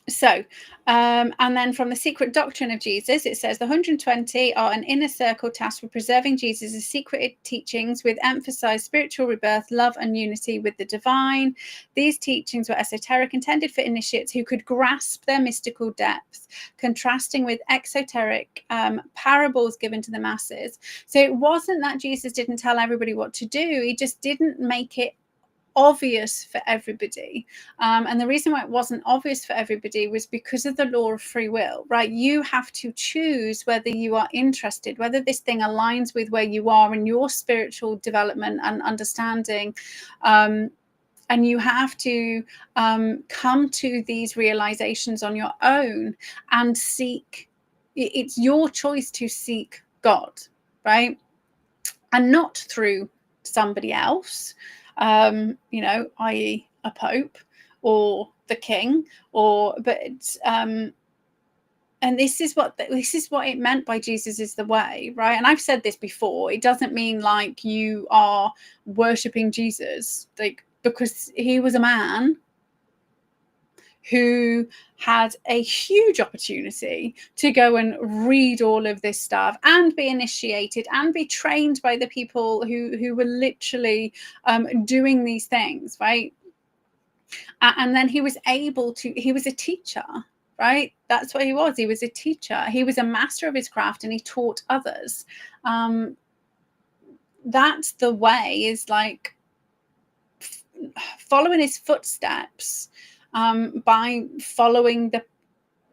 So, and then from the Secret Doctrine of Jesus, it says the 120 are an inner circle tasked with preserving Jesus' secret teachings, with emphasized spiritual rebirth, love, and unity with the divine. These teachings were esoteric, intended for initiates who could grasp their mystical depth, contrasting with exoteric parables given to the masses. So it wasn't that Jesus didn't tell everybody what to do, he just didn't make it obvious for everybody, and the reason why it wasn't obvious for everybody was because of the law of free will, right? You have to choose whether you are interested, whether this thing aligns with where you are in your spiritual development and understanding, and you have to come to these realizations on your own and seek. It's your choice to seek God, right? And not through somebody else, i.e. a pope or the king, and this is what it meant by Jesus is the way, right? And I've said this before, it doesn't mean like you are worshipping Jesus, like, because he was a man who had a huge opportunity to go and read all of this stuff and be initiated and be trained by the people who were literally doing these things, right? And then he was a teacher, right? That's what he was. He was a teacher. He was a master of his craft, and he taught others. That's the way, is like following his footsteps, by following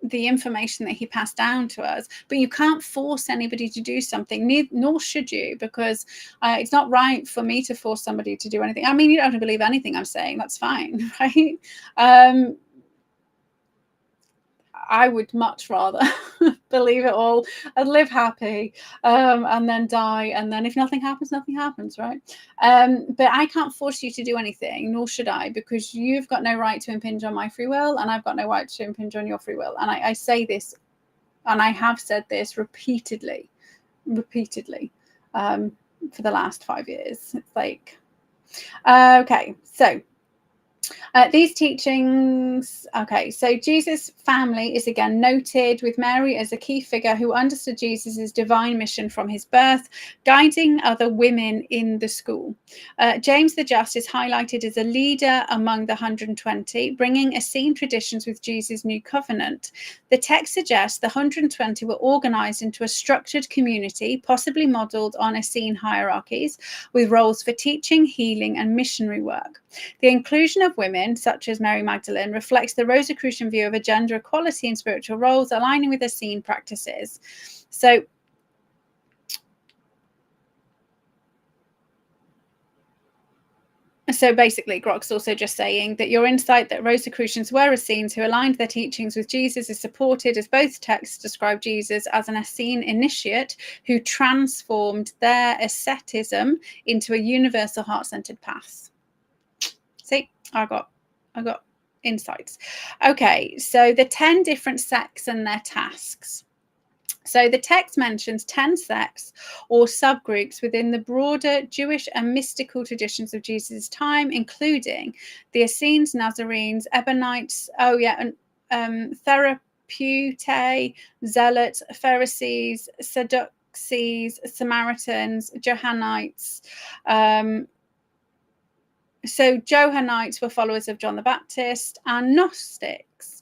the information that he passed down to us. But you can't force anybody to do something, nor should you, because it's not right for me to force somebody to do anything. I mean, you don't have to believe anything I'm saying, that's fine, right? I would much rather believe it all and live happy, and then die, and then if nothing happens, nothing happens, right? But I can't force you to do anything, nor should I, because you've got no right to impinge on my free will, and I've got no right to impinge on your free will. And I say this, and I have said this repeatedly, for the last 5 years. It's like, okay, so these teachings, okay, so Jesus' family is again noted, with Mary as a key figure who understood Jesus' divine mission from his birth, guiding other women in the school. James the Just is highlighted as a leader among the 120, bringing Essene traditions with Jesus' new covenant. The text suggests the 120 were organized into a structured community, possibly modeled on Essene hierarchies, with roles for teaching, healing, and missionary work. The inclusion of women, such as Mary Magdalene, reflects the Rosicrucian view of a gender equality in spiritual roles, aligning with Essene practices. So basically, Grok's also just saying that your insight that Rosicrucians were Essenes who aligned their teachings with Jesus is supported, as both texts describe Jesus as an Essene initiate who transformed their asceticism into a universal heart-centered path. See? I got insights. Okay, so the 10 different sects and their tasks. So the text mentions 10 sects or subgroups within the broader Jewish and mystical traditions of Jesus' time, including the Essenes, Nazarenes, Ebionites, Therapeutae, Zealots, Pharisees, Sadducees, Samaritans, Johannites. So Johannites were followers of John the Baptist, and Gnostics.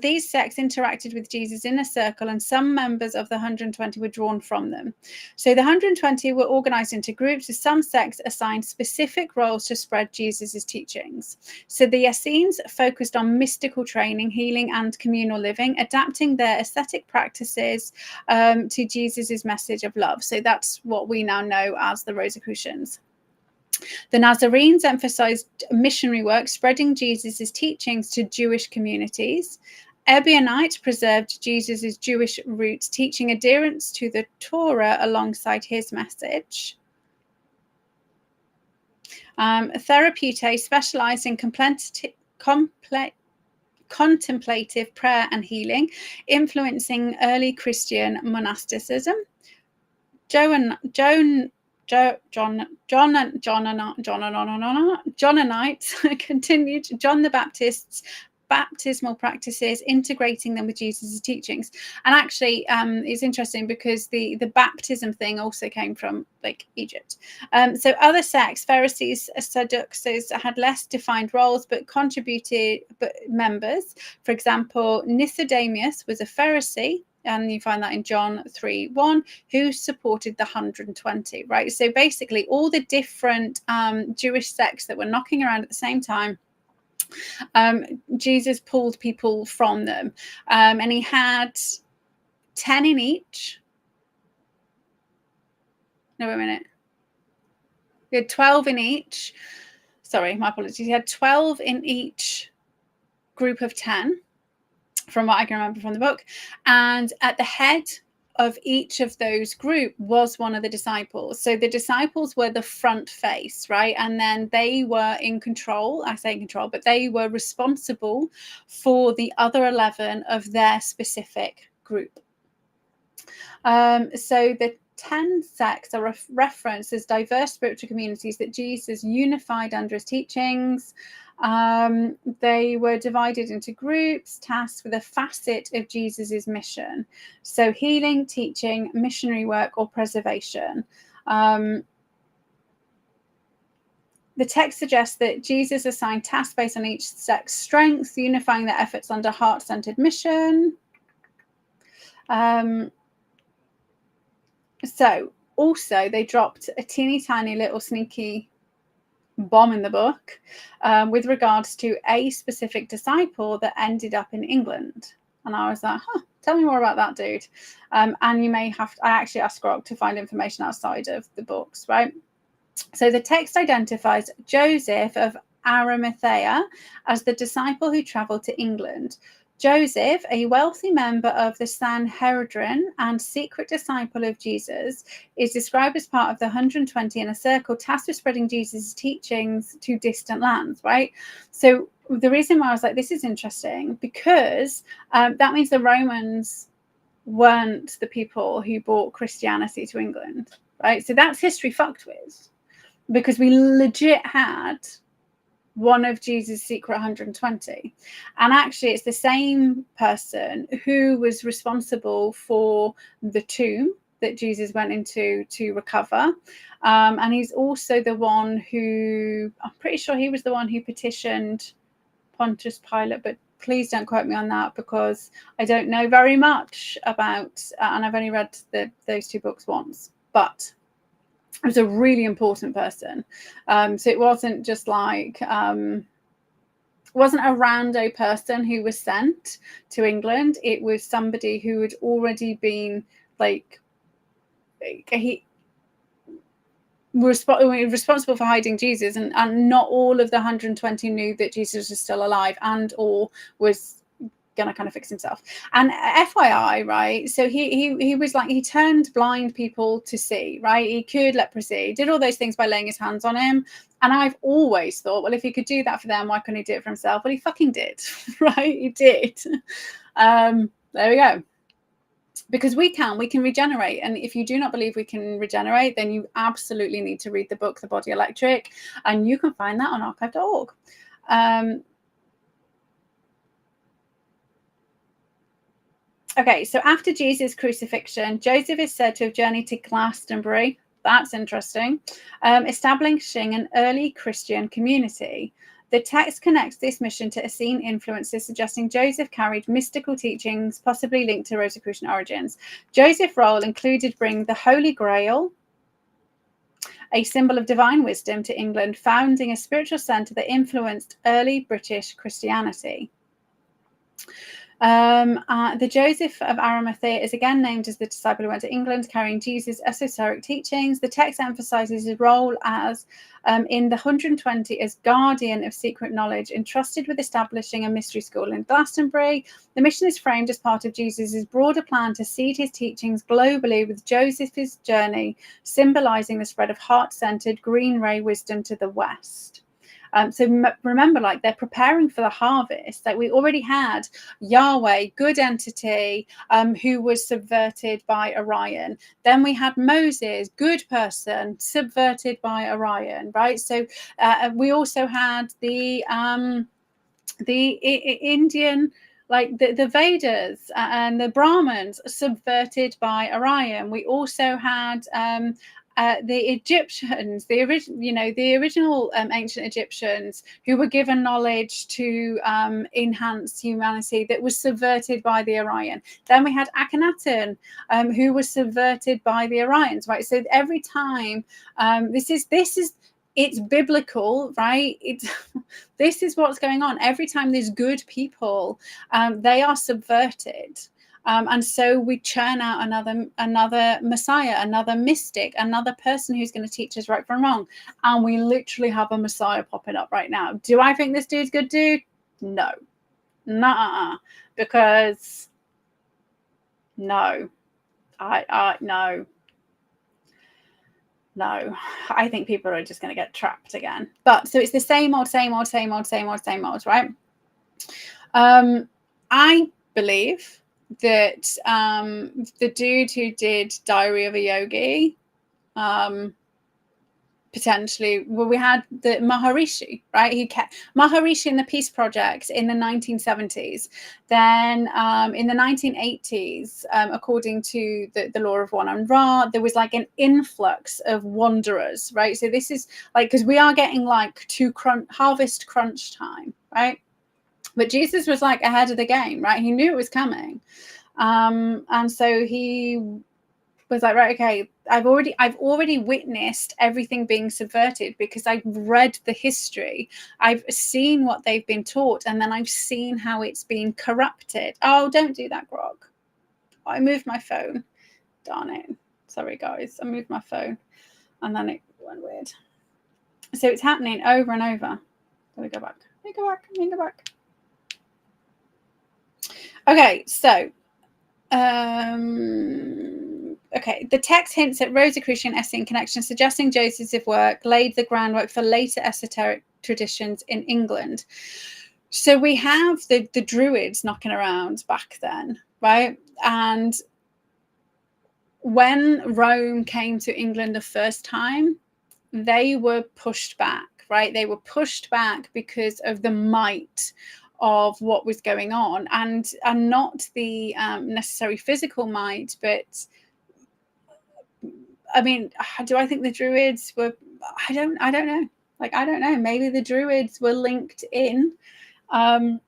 These sects interacted with Jesus in a circle, and some members of the 120 were drawn from them. So the 120 were organized into groups, with some sects assigned specific roles to spread Jesus's teachings. So the Essenes focused on mystical training, healing, and communal living, adapting their ascetic practices to Jesus's message of love. So that's what we now know as the Rosicrucians. The Nazarenes emphasized missionary work, spreading Jesus' teachings to Jewish communities. Ebionites preserved Jesus' Jewish roots, teaching adherence to the Torah alongside his message. Therapeutae specialized in contemplative prayer and healing, influencing early Christian monasticism. Johnanites continued John the Baptist's baptismal practices, integrating them with Jesus' teachings. And actually, it's interesting because the baptism thing also came from like Egypt. So other sects, Pharisees, Sadducees, had less defined roles but contributed members. For example, Nicodemus was a Pharisee, and you find that in John 3:1, who supported the 120, right? So basically all the different Jewish sects that were knocking around at the same time, Jesus pulled people from them, and he had 10 in each. No, wait a minute. He had 12 in each. Sorry, my apologies. He had 12 in each group of 10, from what I can remember from the book. And at the head of each of those group was one of the disciples. So the disciples were the front face, right? And then they were in control. I say in control, but they were responsible for the other 11 of their specific group. So the 10 sects are referenced as diverse spiritual communities that Jesus unified under his teachings. They were divided into groups tasked with a facet of Jesus's mission. So healing, teaching, missionary work, or preservation. The text suggests that Jesus assigned tasks based on each sect's strengths, unifying their efforts under heart-centered mission. So also they dropped a teeny tiny little sneaky bomb in the book with regards to a specific disciple that ended up in England. And I was like, tell me more about that, dude. And you may have to, I actually asked Grok to find information outside of the books, right? So the text identifies Joseph of Arimathea as the disciple who traveled to England. Joseph, a wealthy member of the Sanhedrin and secret disciple of Jesus, is described as part of the 120 in a circle tasked with spreading Jesus' teachings to distant lands, right? So the reason why I was like, this is interesting, because that means the Romans weren't the people who brought Christianity to England, right? So that's history fucked with, because we legit had one of Jesus' secret 120. And actually, it's the same person who was responsible for the tomb that Jesus went into to recover. And he's also the one who, I'm pretty sure he was the one who petitioned Pontius Pilate, but please don't quote me on that because I don't know very much about, and I've only read those two books once, but it was a really important person. So it wasn't just like, it wasn't a rando person who was sent to England. It was somebody who had already been like he was responsible for hiding Jesus, and not all of the 120 knew that Jesus was still alive and or was gonna kind of fix himself. And FYI, right, so he was like, he turned blind people to see, right? He cured leprosy, did all those things by laying his hands on him. And I've always thought, well, if he could do that for them, why couldn't he do it for himself? Well, he fucking did. Right, he did. There we go. Because we can regenerate. And if you do not believe we can regenerate, then you absolutely need to read the book The Body Electric, and you can find that on archive.org. Okay, so after Jesus' crucifixion, Joseph is said to have journeyed to Glastonbury. That's interesting. Establishing an early Christian community. The text connects this mission to Essene influences, suggesting Joseph carried mystical teachings, possibly linked to Rosicrucian origins. Joseph's role included bringing the Holy Grail, a symbol of divine wisdom, to England, founding a spiritual centre that influenced early British Christianity. The Joseph of Arimathea is again named as the disciple who went to England carrying Jesus' esoteric teachings. The text emphasizes his role as in the 120 as guardian of secret knowledge, entrusted with establishing a mystery school in Glastonbury. The mission is framed as part of Jesus' broader plan to seed his teachings globally, with Joseph's journey symbolizing the spread of heart-centered green ray wisdom to the West. So remember, like, they're preparing for the harvest. Like, we already had Yahweh, good entity, who was subverted by Orion. Then we had Moses, good person, subverted by Orion, right? So we also had the Indian, like the Vedas and the Brahmins, subverted by Orion. We also had the Egyptians, the original ancient Egyptians, who were given knowledge to enhance humanity, that was subverted by the Orion. Then we had Akhenaten, who was subverted by the Orions, right? So every time, this is it's biblical, right? This is what's going on. Every time there's good people, they are subverted. And so we churn out another Messiah, another mystic, another person who's going to teach us right from wrong. And we literally have a Messiah popping up right now. Do I think this dude's good dude? No. Nuh-uh. Because no. No. No. I think people are just going to get trapped again. But so it's the same old, right? I believe that the dude who did Diary of a Yogi, potentially, well, we had the Maharishi, right? He kept Maharishi in the Peace Project in the 1970s. Then in the 1980s, according to the law of One and Ra, there was like an influx of wanderers, right? So this is like, because we are getting like to harvest crunch time, right? But Jesus was like ahead of the game, right? He knew it was coming. And so he was like, right, okay, I've already witnessed everything being subverted, because I've read the history. I've seen what they've been taught, and then I've seen how it's been corrupted. Oh, don't do that, Grog. I moved my phone. Darn it. Sorry, guys. I moved my phone, and then it went weird. So it's happening over and over. Let me go back. Okay, so the text hints at Rosicrucian Essene connection, suggesting Joseph's work laid the groundwork for later esoteric traditions in England. So we have the Druids knocking around back then, right? And when Rome came to England the first time, they were pushed back, right? They were pushed back because of the might of what was going on, and not the necessary physical might, but I mean, do I think the Druids were? I don't know. Like, I don't know. Maybe the Druids were linked in, or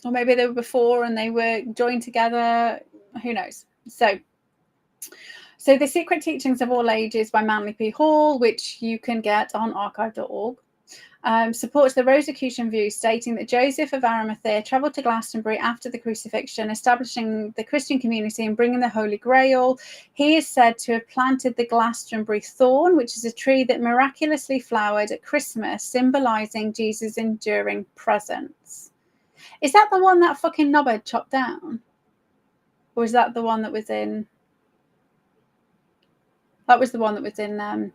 maybe they were before and they were joined together. Who knows? So the Secret Teachings of All Ages by Manly P. Hall, which you can get on archive.org. Supports the Rosicrucian view, stating that Joseph of Arimathea travelled to Glastonbury after the crucifixion, establishing the Christian community and bringing the Holy Grail. He is said to have planted the Glastonbury thorn, which is a tree that miraculously flowered at Christmas, symbolising Jesus' enduring presence. Is that the one that fucking knobhead chopped down? Or is that the one that was in... That was the one that was in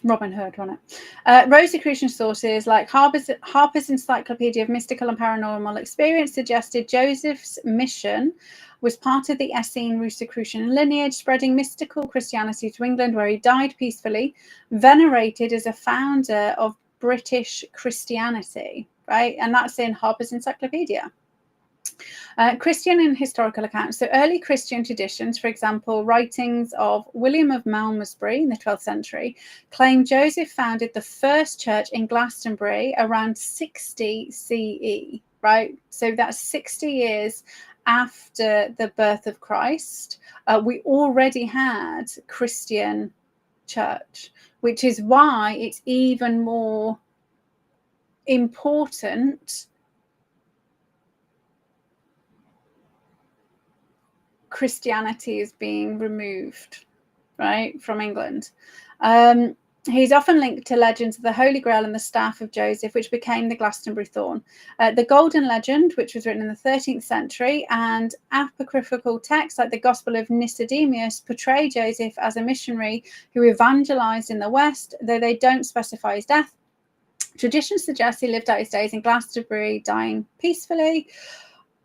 Robin Hood, wasn't it? Rosicrucian sources like Harper's Encyclopedia of Mystical and Paranormal Experience suggested Joseph's mission was part of the Essene Rosicrucian lineage, spreading mystical Christianity to England, where he died peacefully, venerated as a founder of British Christianity, right? And that's in Harper's Encyclopedia. Christian and historical accounts. So early Christian traditions, for example, writings of William of Malmesbury in the 12th century, claim Joseph founded the first church in Glastonbury around 60 CE, right? So that's 60 years after the birth of Christ. We already had Christian church, which is why it's even more important Christianity is being removed, right, from England. He's often linked to legends of the Holy Grail and the staff of Joseph, which became the Glastonbury thorn. The Golden Legend, which was written in the 13th century, and apocryphal texts like the Gospel of Nicodemus portray Joseph as a missionary who evangelized in the West, though they don't specify his death. Tradition suggests he lived out his days in Glastonbury, dying peacefully.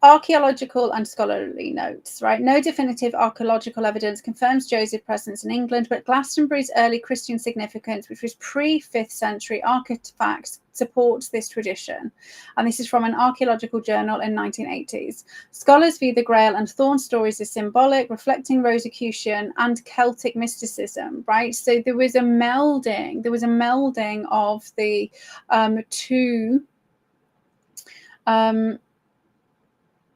Archaeological and scholarly notes, right? No definitive archaeological evidence confirms Joseph's presence in England, but Glastonbury's early Christian significance, which was pre-5th century artifacts, supports this tradition. And this is from an archaeological journal in 1980s. Scholars view the Grail and Thorn stories as symbolic, reflecting Rosicrucian and Celtic mysticism, right? So there was a melding of the two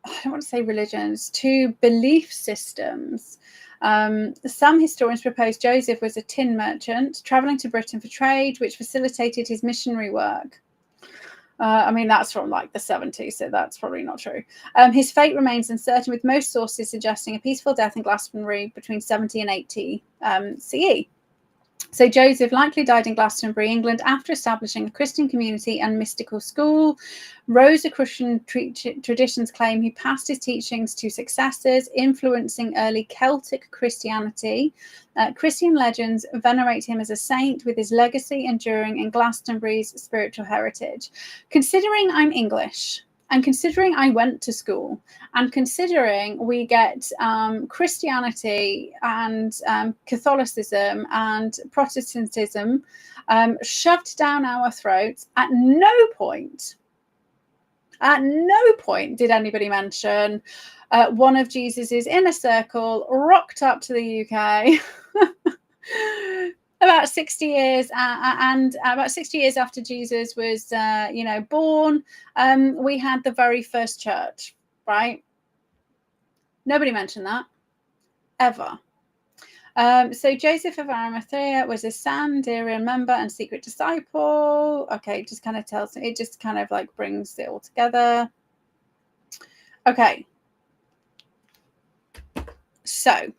I don't want to say religions, two belief systems. Some historians propose Joseph was a tin merchant traveling to Britain for trade, which facilitated his missionary work. I mean, that's from like the 70s, so that's probably not true. His fate remains uncertain, with most sources suggesting a peaceful death in Glastonbury between 70 and 80 CE. So Joseph likely died in Glastonbury, England, after establishing a Christian community and mystical school. Rosicrucian traditions claim he passed his teachings to successors, influencing early Celtic Christianity. Christian legends venerate him as a saint, with his legacy enduring in Glastonbury's spiritual heritage. Considering I'm English, and considering I went to school, and considering we get Christianity and Catholicism and Protestantism shoved down our throats, at no point did anybody mention one of Jesus's inner circle rocked up to the UK about 60 years and about 60 years after Jesus was born. We had the very first church, right? Nobody mentioned that ever. So Joseph of Arimathea was a Sanderian member and secret disciple. Okay, it just kind of tells, it just kind of like brings it all together. Okay. So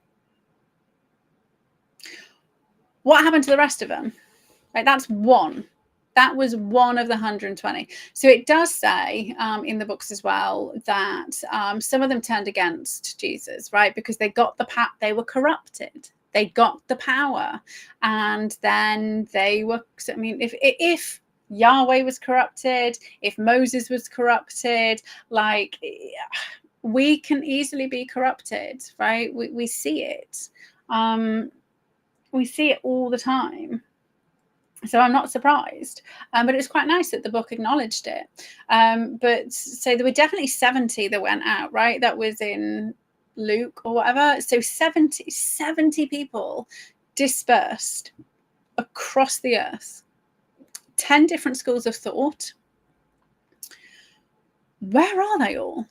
what happened to the rest of them? Right, that's one. That was one of the 120. So it does say in the books as well that some of them turned against Jesus, right? Because they got they were corrupted. They got the power, and then they were. I mean, if Yahweh was corrupted, if Moses was corrupted, like we can easily be corrupted, right? We see it. We see it all the time. So I'm not surprised, but it was quite nice that the book acknowledged it. But so there were definitely 70 that went out, right? That was in Luke or whatever. So 70 people dispersed across the earth, 10 different schools of thought. Where are they all?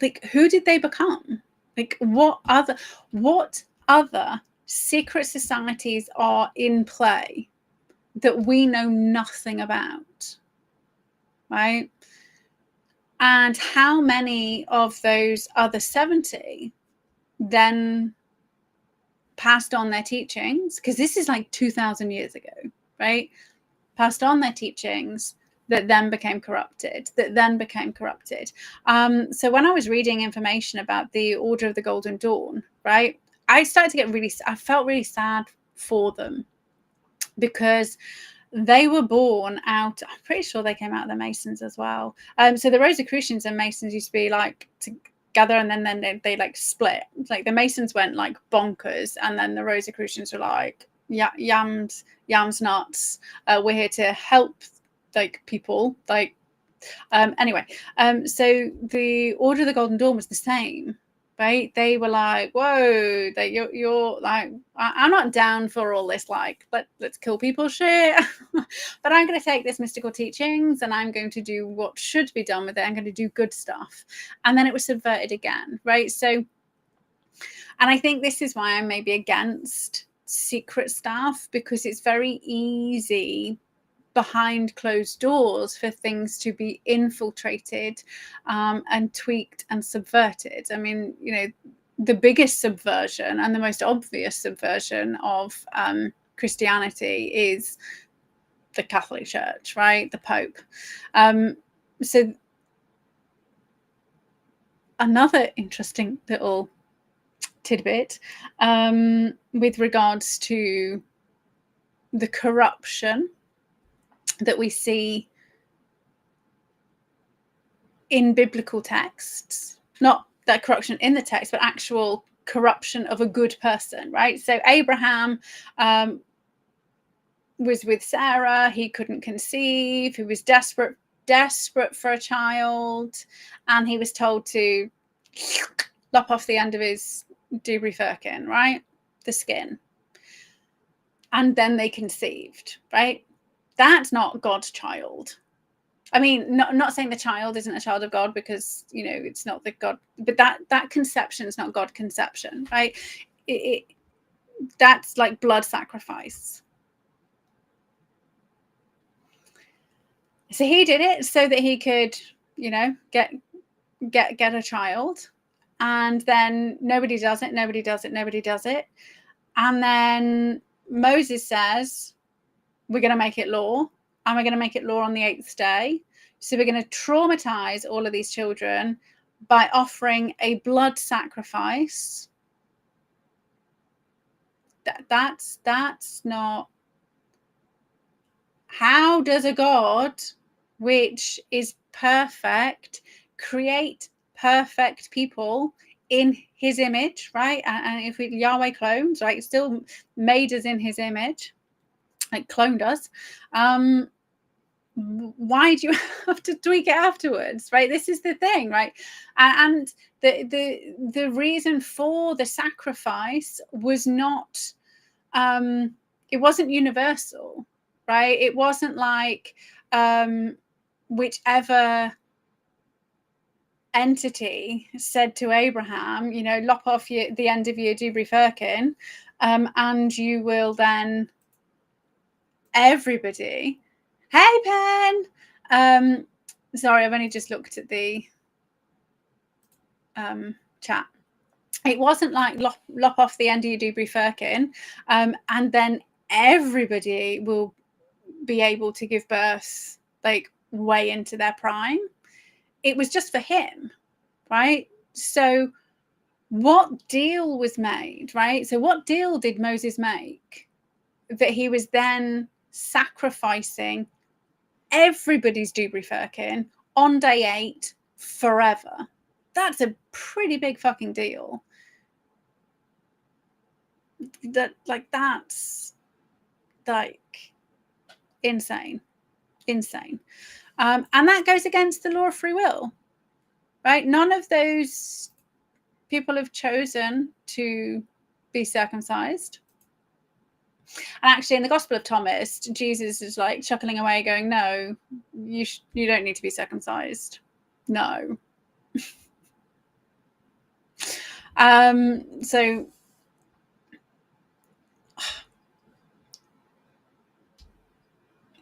Like, who did they become? Like, what other secret societies are in play that we know nothing about, right? And how many of those other 70 then passed on their teachings? Because this is like 2,000 years ago, right? passed on their teachings that then became corrupted. So when I was reading information about the Order of the Golden Dawn, right, I started to get I felt really sad for them, because they were born out, I'm pretty sure they came out of the Masons as well. So the Rosicrucians and Masons used to be like together, and then they like split. Like the Masons went like bonkers, and then the Rosicrucians were like, yams nuts. We're here to help like people. Like anyway, so the Order of the Golden Dawn was the same. Right, they were like, whoa, that you're like, I'm not down for all this, like, let's kill people shit. But I'm going to take this mystical teachings and I'm going to do what should be done with it. I'm going to do good stuff. And then it was subverted again, right? So, and I think this is why I'm maybe against secret stuff, because it's very easy behind closed doors for things to be infiltrated and tweaked and subverted. I mean, you know, the biggest subversion and the most obvious subversion of Christianity is the Catholic Church, right? The Pope. So another interesting little tidbit with regards to the corruption that we see in biblical texts, not that corruption in the text, but actual corruption of a good person, right? So Abraham was with Sarah, he couldn't conceive, he was desperate for a child, and he was told to lop off the end of his dubri firkin, right? The skin. And then they conceived, right? That's not God's child. I mean, not saying the child isn't a child of God, because, you know, it's not the God, but that conception is not God conception, right? That's like blood sacrifice. So he did it so that he could, you know, get a child, and then nobody does it. And then Moses says, we're going to make it law, and we're going to make it law on the 8th day. So we're going to traumatize all of these children by offering a blood sacrifice. That's not. How does a God which is perfect create perfect people in his image, right? And if we Yahweh clones, right, still made us in his image, like cloned us, why do you have to tweak it afterwards, right? This is the thing, right? And the reason for the sacrifice was not it wasn't universal, right? It wasn't like whichever entity said to Abraham, you know, lop off the end of your dubri firkin, and you will then everybody. Hey, Pen. Sorry, I've only just looked at the chat. It wasn't like lop off the end of your dubri firkin, and then everybody will be able to give birth like way into their prime. It was just for him, right? So what deal was made, right? So what deal did Moses make that he was then sacrificing everybody's dubri firkin on day 8 forever? That's a pretty big fucking deal. That's like insane. And that goes against the law of free will, right? None of those people have chosen to be circumcised. And actually, in the Gospel of Thomas, Jesus is like chuckling away, going, "No, you don't need to be circumcised. No." So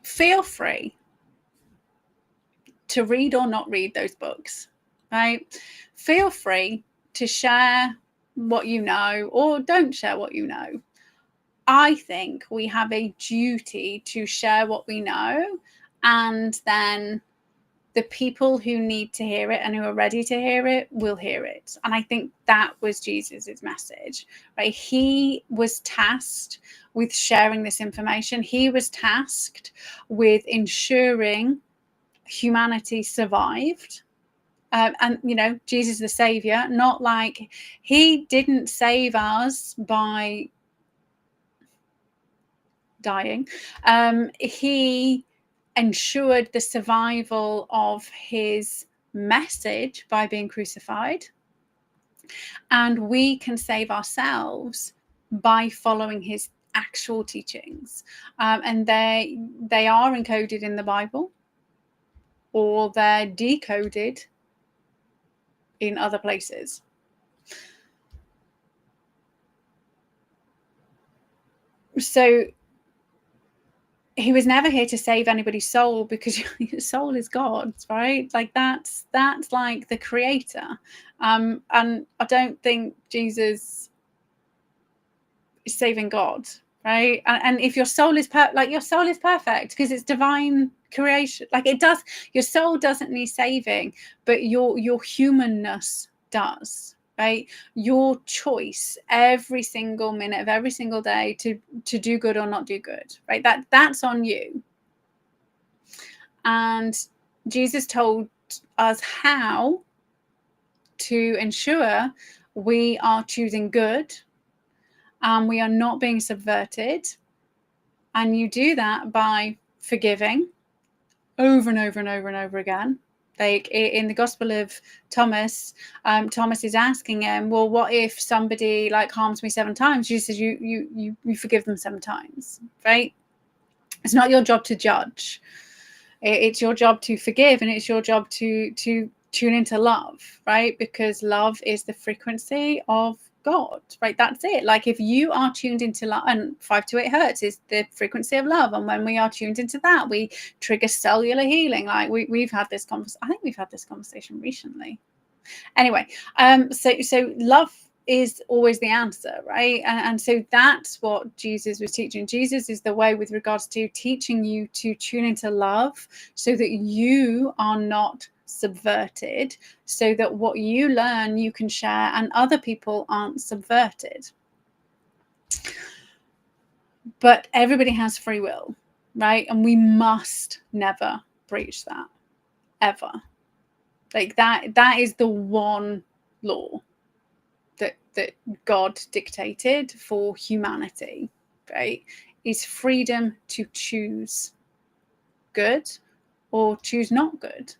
feel free to read or not read those books, right? Feel free to share what you know or don't share what you know. I think we have a duty to share what we know, and then the people who need to hear it and who are ready to hear it will hear it. And I think that was Jesus's message, right? He was tasked with sharing this information. He was tasked with ensuring humanity survived. And, you know, Jesus the Savior, not like he didn't save us by dying. He ensured the survival of his message by being crucified. And we can save ourselves by following his actual teachings. And they are encoded in the Bible, or they're decoded in other places. So he was never here to save anybody's soul, because your soul is God's, right? Like that's like the creator. And I don't think Jesus is saving God, right? And if your soul is your soul is perfect because it's divine creation. Like it does, your soul doesn't need saving, but your humanness does. Right, your choice every single minute of every single day to do good or not do good, right? That's on you. And Jesus told us how to ensure we are choosing good and we are not being subverted. And you do that by forgiving over and over and over and over again. Like in the Gospel of Thomas, Thomas is asking him, well, what if somebody like harms me 7 times? Jesus says, you forgive them 7 times, right? It's not your job to judge. It's your job to forgive, and it's your job to tune into love, right? Because love is the frequency of God, right? That's it. Like if you are tuned into love, and 5 to 8 hertz is the frequency of love, and when we are tuned into that, we trigger cellular healing. Like we've had this conversation. I think we've had this conversation recently. Anyway, so love is always the answer, right? And so that's what Jesus was teaching. Jesus is the way with regards to teaching you to tune into love, so that you are not subverted, so that what you learn you can share and other people aren't subverted. But everybody has free will, right? And we must never breach that, ever. Like that is the one law that God dictated for humanity, right? Is freedom to choose good or choose not good.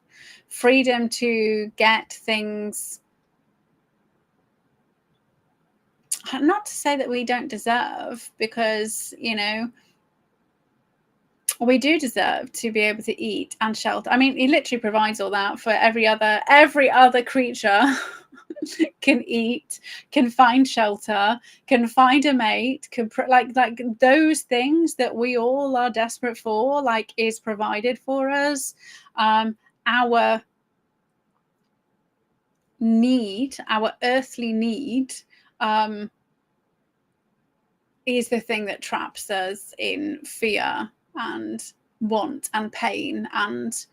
Freedom to get things, not to say that we don't deserve, because, you know, we do deserve to be able to eat and shelter. I mean, he literally provides all that for every other creature. Can eat, can find shelter, can find a mate, can like those things that we all are desperate for, like, is provided for us. Our need, our earthly need, is the thing that traps us in fear and want and pain and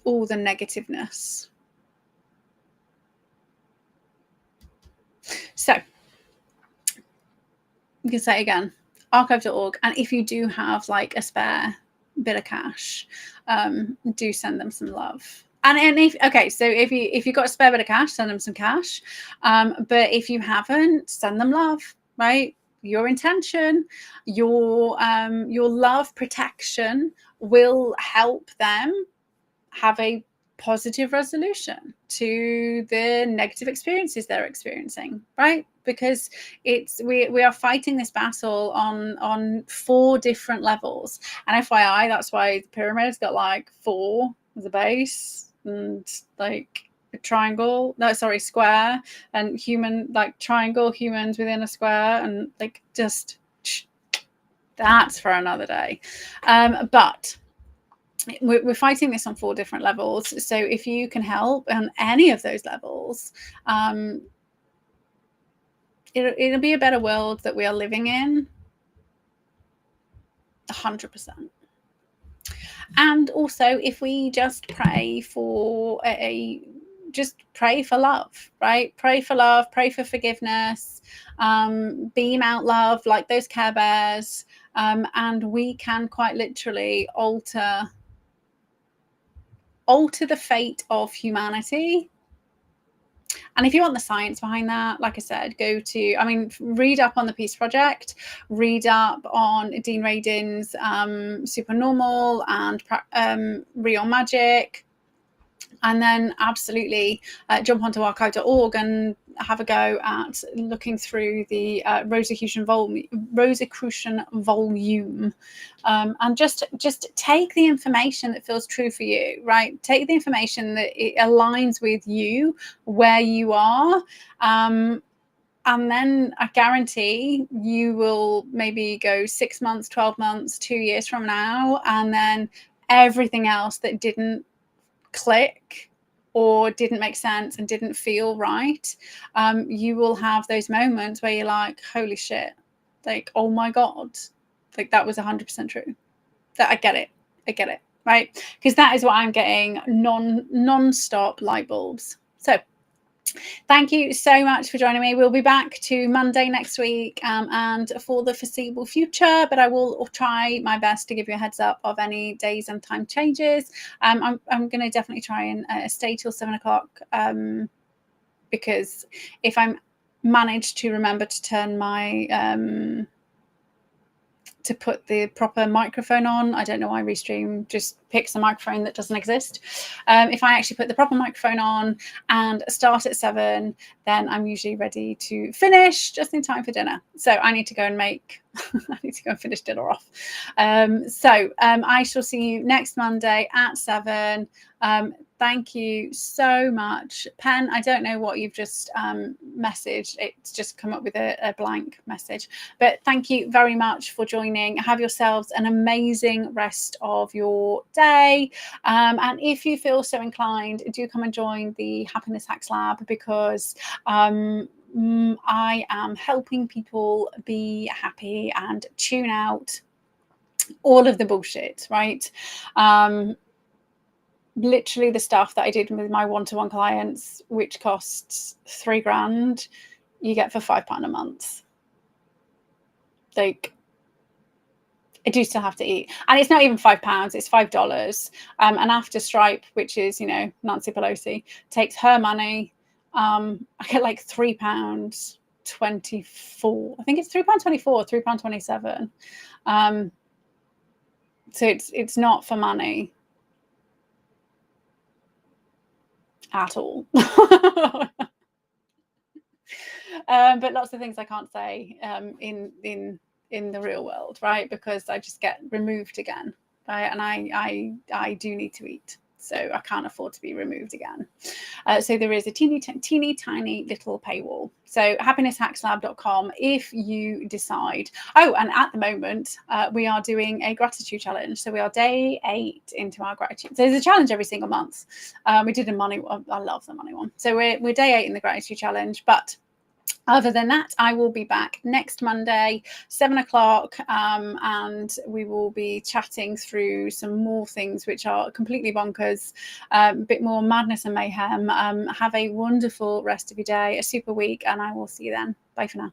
all the negativeness. So you can say again, archive.org. And if you do have like a spare bit of cash, do send them some love. And if you've got a spare bit of cash, send them some cash. But if you haven't, send them love, right? Your intention, your love protection will help them have a positive resolution to the negative experiences they're experiencing, right? Because we are fighting this battle on 4 different levels. And FYI, that's why the pyramid's got like 4 as a base, and like a square, and human, like triangle, humans within a square, and like just that's for another day. But we're fighting this on 4 different levels. So if you can help on any of those levels, it'll be a better world that we are living in. 100%. And also, if we just pray for just pray for love, right? Pray for love, pray for forgiveness, beam out love like those Care Bears, and we can quite literally alter the fate of humanity. And if you want the science behind that, like I said, read up on the Peace Project, read up on Dean Radin's Supernormal and Real Magic, and then absolutely jump onto archive.org and have a go at looking through the Rosicrucian volume, and just take the information that feels true for you, right? Take the information that it aligns with you, where you are, and then I guarantee you will maybe go 6 months, 12 months, 2 years from now, and then everything else that didn't click or didn't make sense and didn't feel right, you will have those moments where you're like, holy shit, like, oh my God, like that was 100% true. That I get it, right? Because that is what I'm getting, non-stop light bulbs. So thank you so much for joining me. We'll be back to Monday next week, and for the foreseeable future, but I will try my best to give you a heads up of any days and time changes. I'm going to definitely try and stay till 7 o'clock, because if I manage to remember to turn my to put the proper microphone on. I don't know why Restream just picks a microphone that doesn't exist. If I actually put the proper microphone on and start at 7, then I'm usually ready to finish just in time for dinner. So I need to go and I need to go and finish dinner off. I shall see you next Monday at 7. Thank you so much. Pen, I don't know what you've just messaged. It's just come up with a blank message. But thank you very much for joining. Have yourselves an amazing rest of your day. And if you feel so inclined, do come and join the Happiness Hacks Lab, because I am helping people be happy and tune out all of the bullshit, right? Literally the stuff that I did with my one-to-one clients, which costs $3,000, you get for £5 a month. Like, I do still have to eat, and it's not even £5, it's $5. And after Stripe, which is, Nancy Pelosi, takes her money, I get like £3.24. I think it's £3.24, £3.27. So it's not for money at all. But lots of things I can't say in the real world, right? Because I just get removed again, right? And I do need to eat, so I can't afford to be removed again. So there is a teeny tiny little paywall. So happinesshackslab.com if you decide. Oh, and at the moment we are doing a gratitude challenge. So we are day 8 into our gratitude. So there's a challenge every single month. We did a money one. I love the money one. So we're day 8 in the gratitude challenge, but other than that, I will be back next Monday, 7 o'clock, and we will be chatting through some more things which are completely bonkers, a bit more madness and mayhem. Have a wonderful rest of your day, a super week, and I will see you then. Bye for now.